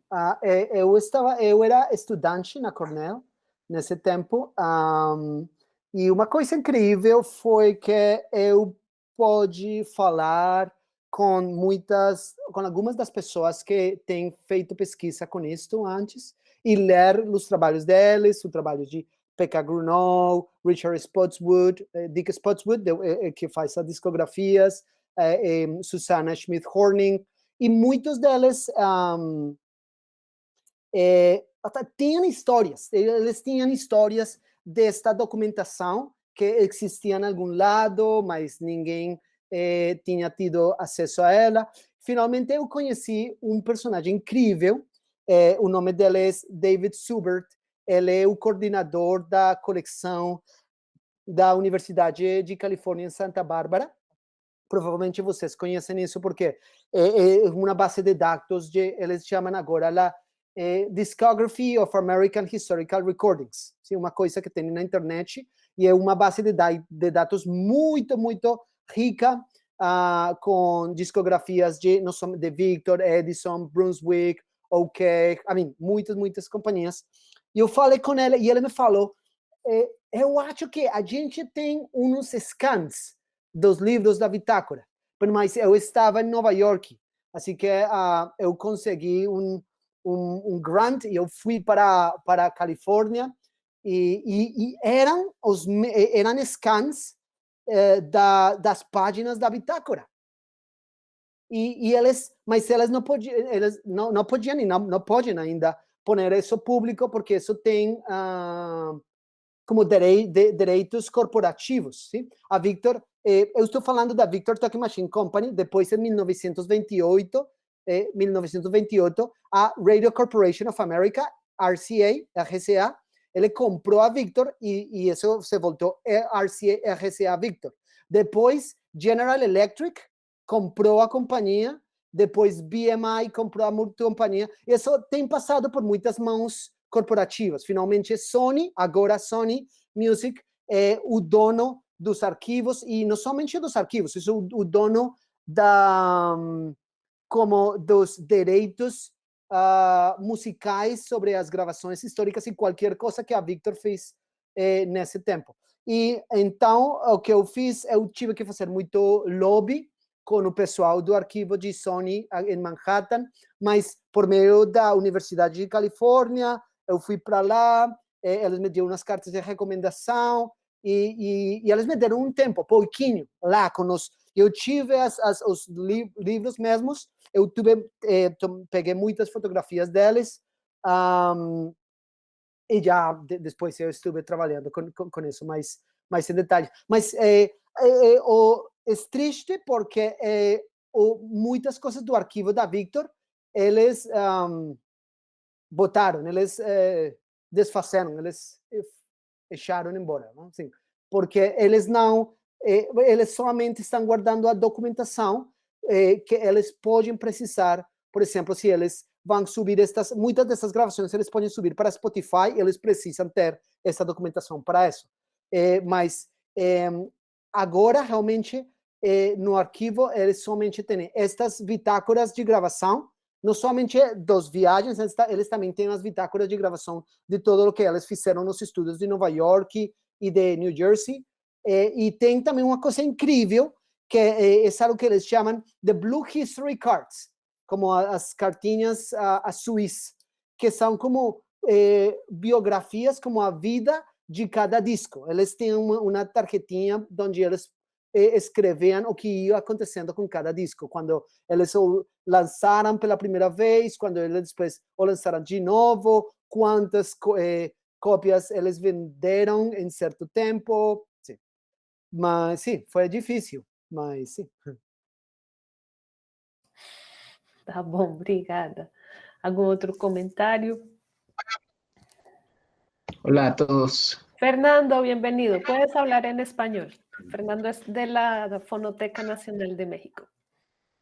eu era estudante na Cornell nesse tempo, e uma coisa incrível foi que eu pude falar com algumas das pessoas que têm feito pesquisa com isto antes e ler os trabalhos deles, o trabalho de Pekka Grunow, Richard Spotswood, Dick Spotswood, que faz as discografias, Susanna Schmidt-Horning, e muitos deles tinham histórias, eles tinham histórias desta documentação que existia em algum lado, mas ninguém tinha tido acesso a ela. Finalmente eu conheci um personagem incrível, o nome dele é David Subert, ele é o coordenador da coleção da Universidade de Califórnia em Santa Bárbara. Provavelmente vocês conhecem isso porque é uma base de dados eles chamam agora a Discography of American Historical Recordings, sim, uma coisa que tem na internet, e é uma base de dados muito, muito rica, com discografias de Victor, Edison, Brunswick, OK, muitas companhias. E eu falei com ele, e ele me falou, eu acho que a gente tem uns scans dos livros da bitácora, mas eu estava em Nova York, assim que eu consegui um grant e eu fui para a Califórnia e eram scans das páginas da bitácora. Mas eles não podiam e não podem ainda pôr isso público porque isso tem como direitos corporativos, sim? A Victor, eu estou falando da Victor Talking Machine Company, depois em 1928, a Radio Corporation of America, RCA, ele comprou a Victor e isso se voltou RCA Victor. Depois, General Electric comprou a companhia, depois BMI comprou a companhia. Isso tem passado por muitas mãos corporativas. Finalmente, Sony, agora Sony Music, é o dono dos arquivos, e não somente dos arquivos, é o dono como dos direitos musicais sobre as gravações históricas e qualquer coisa que a Victor fez nesse tempo. E então, o que eu fiz, eu tive que fazer muito lobby com o pessoal do arquivo de Sony em Manhattan, mas por meio da Universidade de Califórnia, eu fui para lá, eles me deram umas cartas de recomendação, e eles me deram um tempo, pouquinho, lá com eu tive os livros mesmos, eu peguei muitas fotografias deles, e já depois eu estive trabalhando com isso mais em detalhe. Mas é triste porque muitas coisas do arquivo da Victor, eles botaram, eles desfaceram, eles deixaram embora, não? Assim, porque eles não, eles somente estão guardando a documentação que eles podem precisar. Por exemplo, se eles vão subir muitas dessas gravações, eles podem subir para Spotify, eles precisam ter essa documentação para isso. Mas agora, realmente, no arquivo, eles somente têm estas bitácoras de gravação, não somente das viagens, eles também têm as bitácoras de gravação de tudo o que eles fizeram nos estúdios de Nova York e de New Jersey. E tem também uma coisa incrível, que é algo que eles chamam de Blue History Cards, como as cartinhas azuis, que são como biografias, como a vida de cada disco. Eles têm uma tarjetinha onde eles escreviam o que ia acontecendo com cada disco, quando eles o lançaram pela primeira vez, quando eles depois o lançaram de novo, quantas cópias eles venderam em certo tempo. Sim. Mas sim, foi difícil, mas sim. Tá bom, obrigada. ¿Algum outro comentário? Hola a todos. Fernando, bienvenido. Puedes hablar en español. Fernando es de la Fonoteca Nacional de México.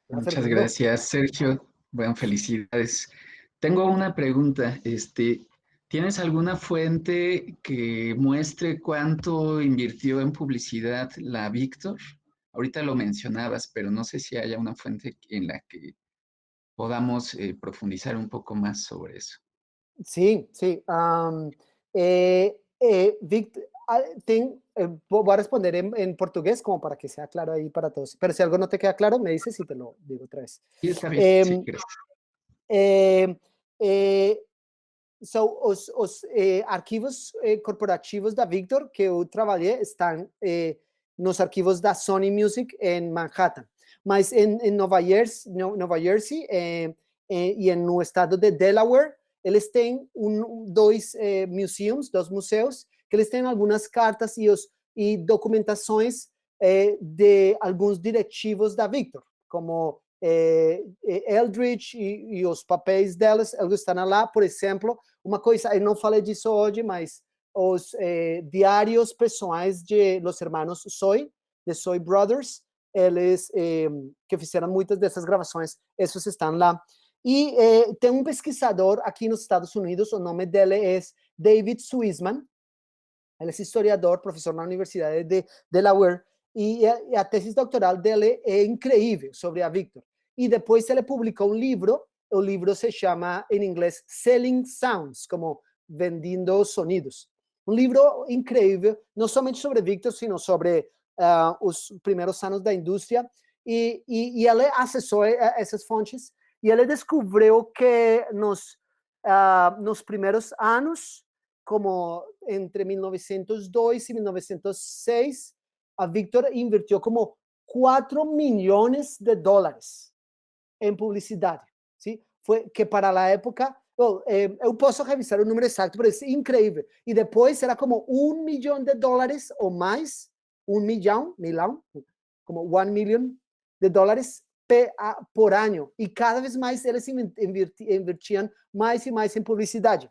Muchas Fernando. gracias, Sergio. Bueno, felicidades. Tengo una pregunta. ¿Tienes alguna fuente que muestre cuánto invirtió en publicidad la Víctor? Ahorita lo mencionabas, pero no sé si haya una fuente en la que podamos profundizar un poco más sobre eso. Sim, sim. Victor, voy a responder en portugués como para que sea claro ahí para todos. Pero si algo no te queda claro, me dices y te lo digo otra vez. Sí, está bien. Sí, gracias. Os arquivos corporativos da Victor que eu trabalhei estão nos arquivos da Sony Music em Manhattan. Mas em Nova Jersey e no estado de Delaware, eles têm dois museus, que eles têm algumas cartas e documentações de alguns diretivos da Victor, como Eldridge e os papéis delas, eles estão lá. Por exemplo, uma coisa, eu não falei disso hoje, mas os diários pessoais de los hermanos Soy, de Soy Brothers, eles que fizeram muitas dessas gravações, esses estão lá. E tem um pesquisador aqui nos Estados Unidos, o nome dele é David Suissman, ele é historiador, professor na Universidade de Delaware, e a tese doctoral dele é incrível sobre a Victor. E depois ele publicou um livro, o livro se chama, em inglês, Selling Sounds, como vendendo sonidos. Um livro incrível, não somente sobre Victor, sino sobre os primeiros anos da indústria, e ele acessou essas fontes, e ele descobriu que nos primeiros anos, como entre 1902 e 1906, a Victor invirtiu como $4 milhões em publicidade. Sim? Foi que para a época, eu posso revisar o número exato, mas é incrível. E depois era como $1 milhão ou mais, milhão, como $1 million por ano. E cada vez mais eles invirtiam mais e mais em publicidade.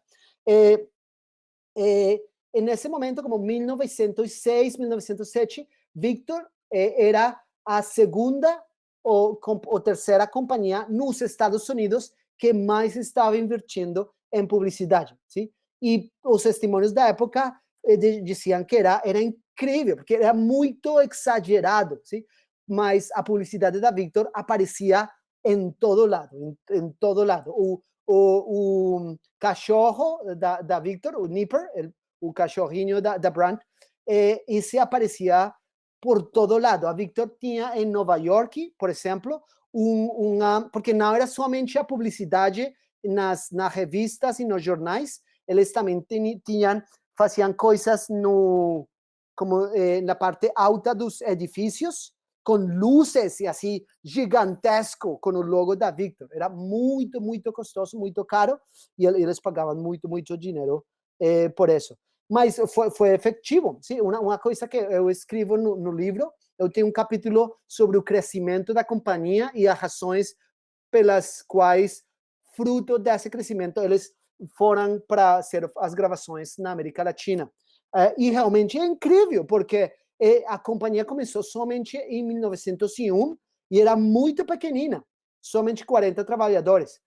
Nesse momento, como 1906, 1907, Victor era a segunda ou terceira companhia nos Estados Unidos que mais estava investindo em publicidade. Sim? E os testemunhos da época diziam que era incrível, porque era muito exagerado. Sim? Mas a publicidade da Victor aparecia em todo lado, em todo lado. O cachorro da Victor, o Nipper, o cachorrinho da brand, esse aparecia por todo lado. A Victor tinha em Nova York, por exemplo, porque não era somente a publicidade nas revistas e nos jornais, eles também faziam coisas como na parte alta dos edifícios, com luzes e assim, gigantesco, com o logo da Victor. Era muito, muito custoso, muito caro, e eles pagavam muito, muito dinheiro por isso. Mas foi efetivo. Sim? Uma coisa que eu escrevo no livro, eu tenho um capítulo sobre o crescimento da companhia e as razões pelas quais, fruto desse crescimento, eles foram para ser as gravações na América Latina. E realmente é incrível, porque a companhia começou somente em 1901 e era muito pequenina, somente 40 trabalhadores.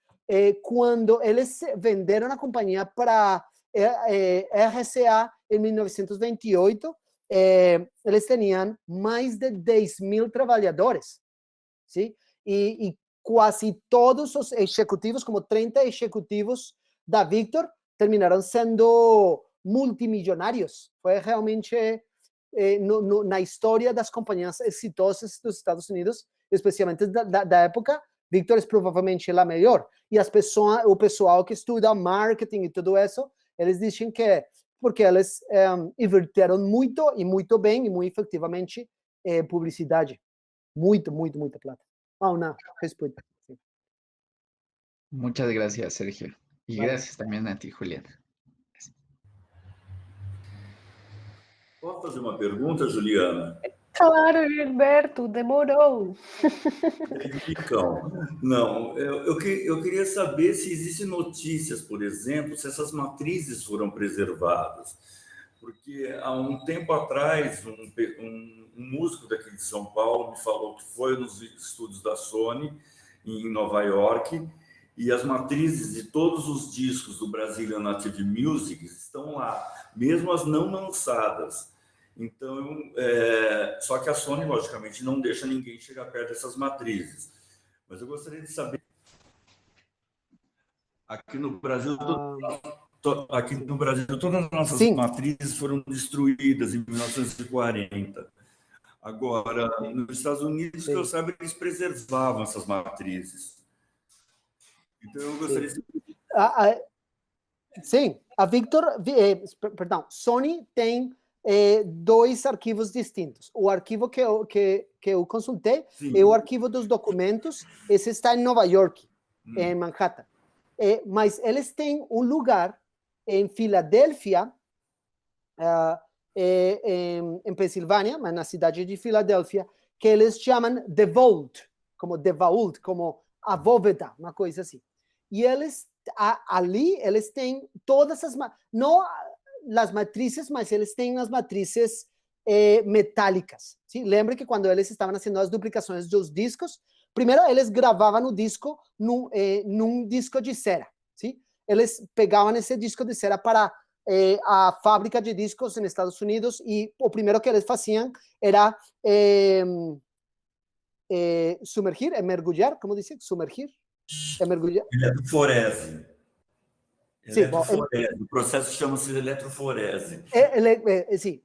Quando eles venderam a companhia para RCA em 1928, eles tinham mais de 10.000 trabalhadores. Sim? E quase todos os executivos, como 30 executivos da Victor, terminaram sendo multimilionários. Foi realmente na história das companhias exitosas dos Estados Unidos, especialmente da época, Victor é provavelmente a melhor. E o pessoal que estuda marketing e tudo isso, eles dizem que porque eles inverteram muito e muito bem e muito efetivamente publicidade. Muita plata. Una respuesta. Sí. Muchas gracias, Sergio. Y Vale. gracias también a ti, Juliana. Posso fazer uma pergunta, Juliana? Claro, Gilberto, demorou. Então, não, eu queria saber se existem notícias, por exemplo, se essas matrizes foram preservadas. Porque há um tempo atrás, um músico daqui de São Paulo me falou que foi nos estúdios da Sony, em Nova York, e as matrizes de todos os discos do Brazilian Native Music estão lá, mesmo as não lançadas. Então, só que a Sony, logicamente, não deixa ninguém chegar perto dessas matrizes. Mas eu gostaria de saber, aqui no Brasil, todas as nossas Sim. matrizes foram destruídas em 1940. Agora, nos Estados Unidos, que eu saiba, eles preservavam essas matrizes. Então, eu gostaria de... Sim, a Victor, perdão, Sony tem 2 arquivos distintos. O arquivo que eu consultei é o arquivo dos documentos. Esse está em Nova York, em Manhattan. Mas eles têm um lugar em Filadélfia, em Pensilvânia, mas na cidade de Filadélfia, que eles chamam The Vault, como a bóveda, uma coisa assim. E eles, ali, eles têm todas as... Não as matrizes, mas eles têm as matrizes metálicas. ¿Sí? Lembra que quando eles estavam fazendo as duplicações dos discos, primeiro eles gravavam o disco num disco de cera. ¿Sí? Eles pegavam esse disco de cera para a fábrica de discos nos Estados Unidos e o primeiro que eles faziam era sumergir, mergulhar, como disse? Sumergir? Mergulhar? Eletroforese. Sim, Eletroforese. O processo chama-se eletroforese. Sim,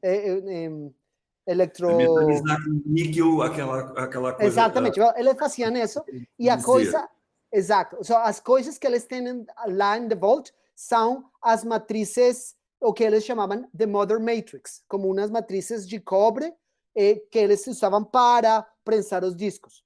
electro... Metalizar com níquel, aquela coisa... Exatamente, eles faziam isso e a coisa... Exato, as coisas que eles têm lá em The Vault são as matrizes, o que eles chamavam de Mother Matrix, como umas matrizes de cobre que eles usavam para prensar os discos.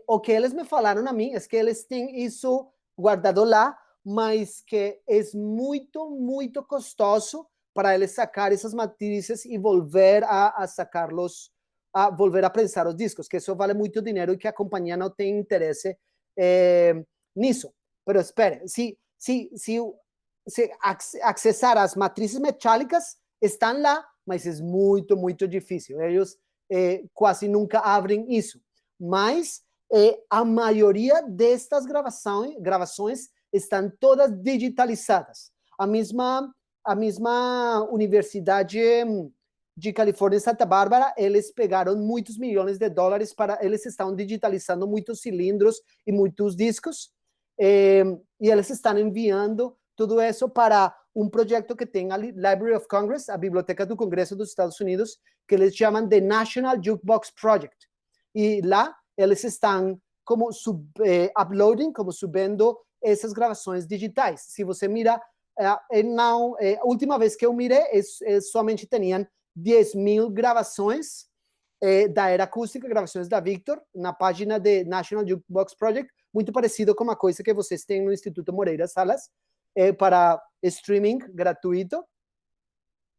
O que eles me falaram a mim é que eles têm isso guardado lá, mas que é muito custoso para eles sacar essas matrizes e volver a sacá-los, a volver a prensar os discos, que isso vale muito dinheiro e que a companhia não tem interesse nisso. Mas espere, se acessar as matrizes metálicas, estão lá, mas é muito difícil. Eles quase nunca abrem isso. Mas a maioria destas gravações estão todas digitalizadas. A mesma Universidade de Califórnia, Santa Bárbara, eles pegaram muitos milhões de dólares eles estão digitalizando muitos cilindros e muitos discos, e eles estão enviando tudo isso para um projeto que tem a Library of Congress, a Biblioteca do Congresso dos Estados Unidos, que eles chamam de National Jukebox Project. E lá eles estão como uploading, como subindo essas gravações digitais. Se você mira, a última vez que eu mirei, somente tinham 10.000 gravações da era acústica, gravações da Victor, na página de National Jukebox Project, muito parecido com uma coisa que vocês têm no Instituto Moreira Salas, para streaming gratuito.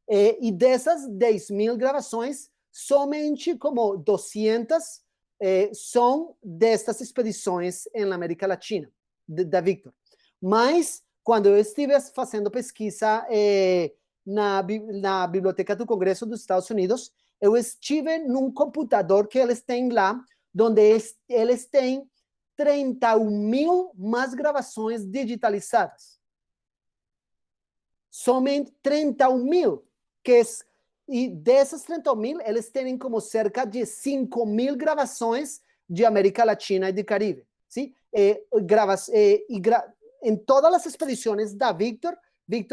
E dessas 10.000 gravações, somente como 200 são destas expedições na América Latina, da Victor. Mas, quando eu estive fazendo pesquisa na Biblioteca do Congresso dos Estados Unidos, eu estive num computador que eles têm lá, onde eles têm 31.000 mais gravações digitalizadas. Somente 31.000, e dessas 31.000, eles têm como cerca de 5.000 gravações de América Latina e do Caribe. ¿Sí? En todas las expediciones da Víctor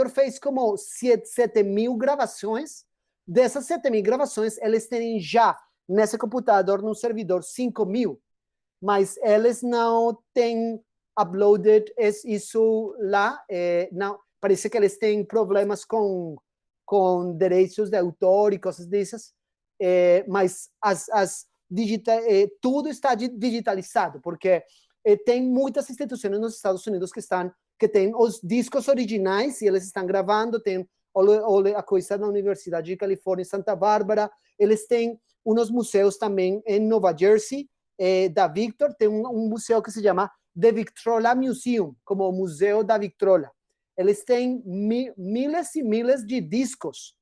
fez como 7.000 gravações. Dessas 7.000 gravações, eles têm já nesse computador, no servidor, 5.000. Mas eles não têm uploaded isso lá. Não, parece que eles têm problemas com direitos de autor e coisas dessas. Mas tudo está digitalizado, porque tem muitas instituições nos Estados Unidos que têm os discos originais e eles estão gravando, tem a coisa da Universidade de Califórnia em Santa Bárbara, eles têm uns museus também em Nova Jersey, da Victor, tem um museu que se chama The Victrola Museum, como o Museu da Victrola. Eles têm milhares e milhares de discos,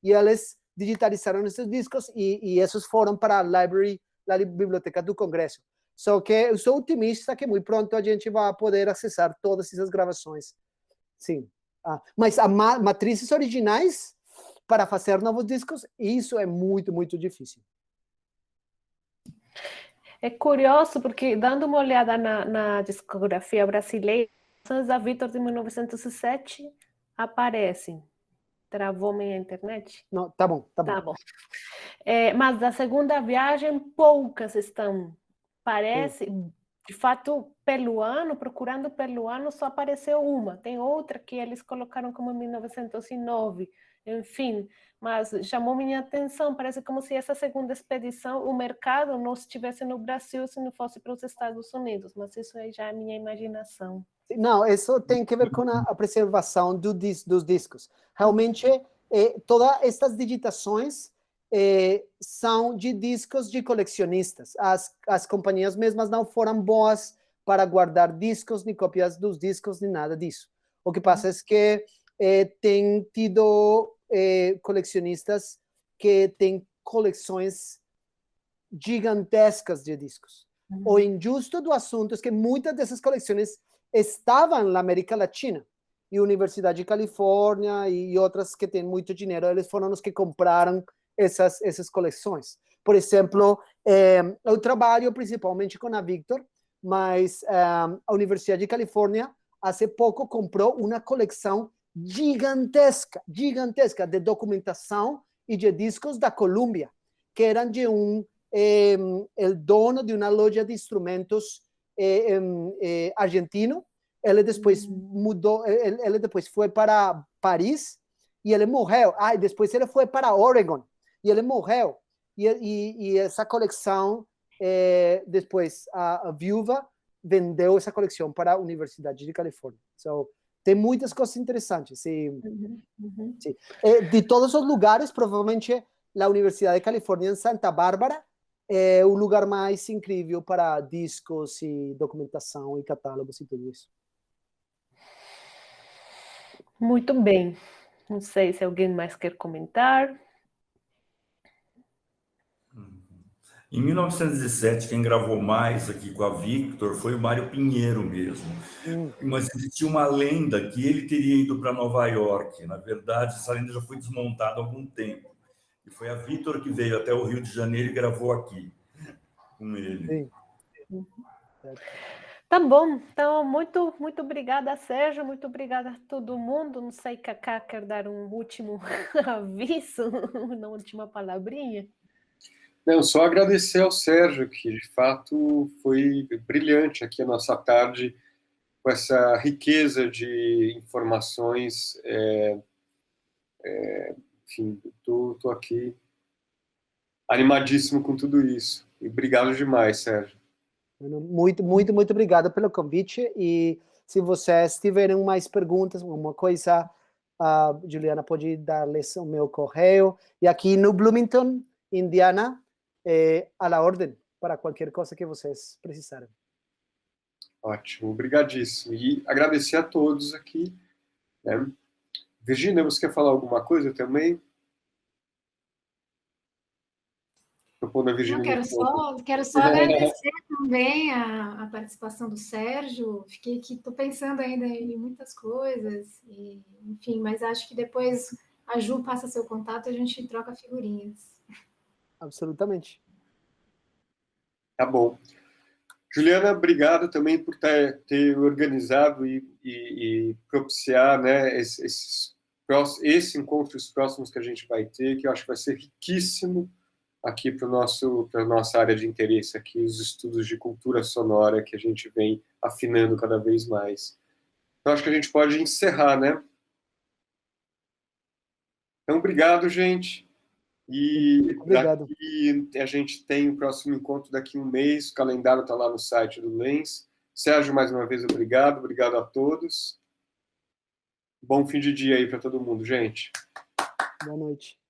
e eles digitalizaram esses discos e esses foram para a Biblioteca do Congresso. Só que eu sou otimista que muito pronto a gente vai poder acessar todas essas gravações. Sim. Mas as matrizes originais, para fazer novos discos, isso é muito, muito difícil. É curioso, porque dando uma olhada na discografia brasileira, a Victor de 1907 aparecem. Travou minha internet? Não, tá bom. Tá bom. Mas da segunda viagem, poucas estão. Parece, de fato, procurando pelo ano, só apareceu uma. Tem outra que eles colocaram como 1909. Enfim, mas chamou minha atenção. Parece como se essa segunda expedição, o mercado não estivesse no Brasil se não fosse para os Estados Unidos. Mas isso aí já é minha imaginação. Não, isso tem que ver com a preservação dos discos. Realmente, todas estas digitações são de discos de colecionistas. As companhias mesmas não foram boas para guardar discos, nem cópias dos discos, nem nada disso. O que passa é que tem tido colecionistas que têm coleções gigantescas de discos. O injusto do assunto é que muitas dessas coleções estavam na América Latina, e a Universidade de Califórnia e outras que têm muito dinheiro, eles foram os que compraram essas coleções. Por exemplo, eu trabalho principalmente com a Victor, mas a Universidade de Califórnia, há pouco, comprou uma coleção gigantesca de documentação e de discos da Colômbia, que eram de o dono de uma loja de instrumentos argentino. Ele depois mudou, ele depois foi para Paris e ele morreu. E depois ele foi para Oregon e ele morreu. E essa coleção, depois a viúva vendeu essa coleção para a Universidade de Califórnia. So, tem muitas coisas interessantes. Sim. Sim. De todos os lugares, provavelmente a Universidade de Califórnia em Santa Bárbara é o lugar mais incrível para discos e documentação e catálogos e tudo isso. Muito bem. Não sei se alguém mais quer comentar. Em 1917, quem gravou mais aqui com a Victor foi o Mário Pinheiro mesmo. Mas existia uma lenda que ele teria ido para Nova York. Na verdade, essa lenda já foi desmontada há algum tempo. E foi a Victor que veio até o Rio de Janeiro e gravou aqui com ele. Sim. Tá bom. Então, muito, muito obrigada, Sérgio. Muito obrigada a todo mundo. Não sei, Cacá quer dar um último aviso, uma última palavrinha? Não, só agradecer ao Sérgio, que de fato foi brilhante aqui a nossa tarde, com essa riqueza de informações. Enfim, estou aqui animadíssimo com tudo isso. E obrigado demais, Sérgio. Muito, muito, muito obrigado pelo convite. E se vocês tiverem mais perguntas, alguma coisa, a Juliana pode dar-lhes o meu correio. E aqui no Bloomington, Indiana, à la ordem, para qualquer coisa que vocês precisarem. Ótimo, obrigadíssimo. E agradecer a todos aqui, né? Virginia, você quer falar alguma coisa também? Não, quero só agradecer também a participação do Sérgio. Fiquei aqui, estou pensando ainda em muitas coisas, enfim, mas acho que depois a Ju passa seu contato e a gente troca figurinhas. Absolutamente. Tá bom. Juliana, obrigado também por ter organizado e propiciar, né, esse encontro, os próximos que a gente vai ter, que eu acho que vai ser riquíssimo aqui para a nossa área de interesse, aqui, os estudos de cultura sonora que a gente vem afinando cada vez mais. Então, acho que a gente pode encerrar, né? Então, obrigado, gente. E Obrigado. a gente tem o próximo encontro daqui a um mês, o calendário está lá no site do Lens. Sérgio, mais uma vez, obrigado a todos. Bom fim de dia aí para todo mundo, gente. Boa noite.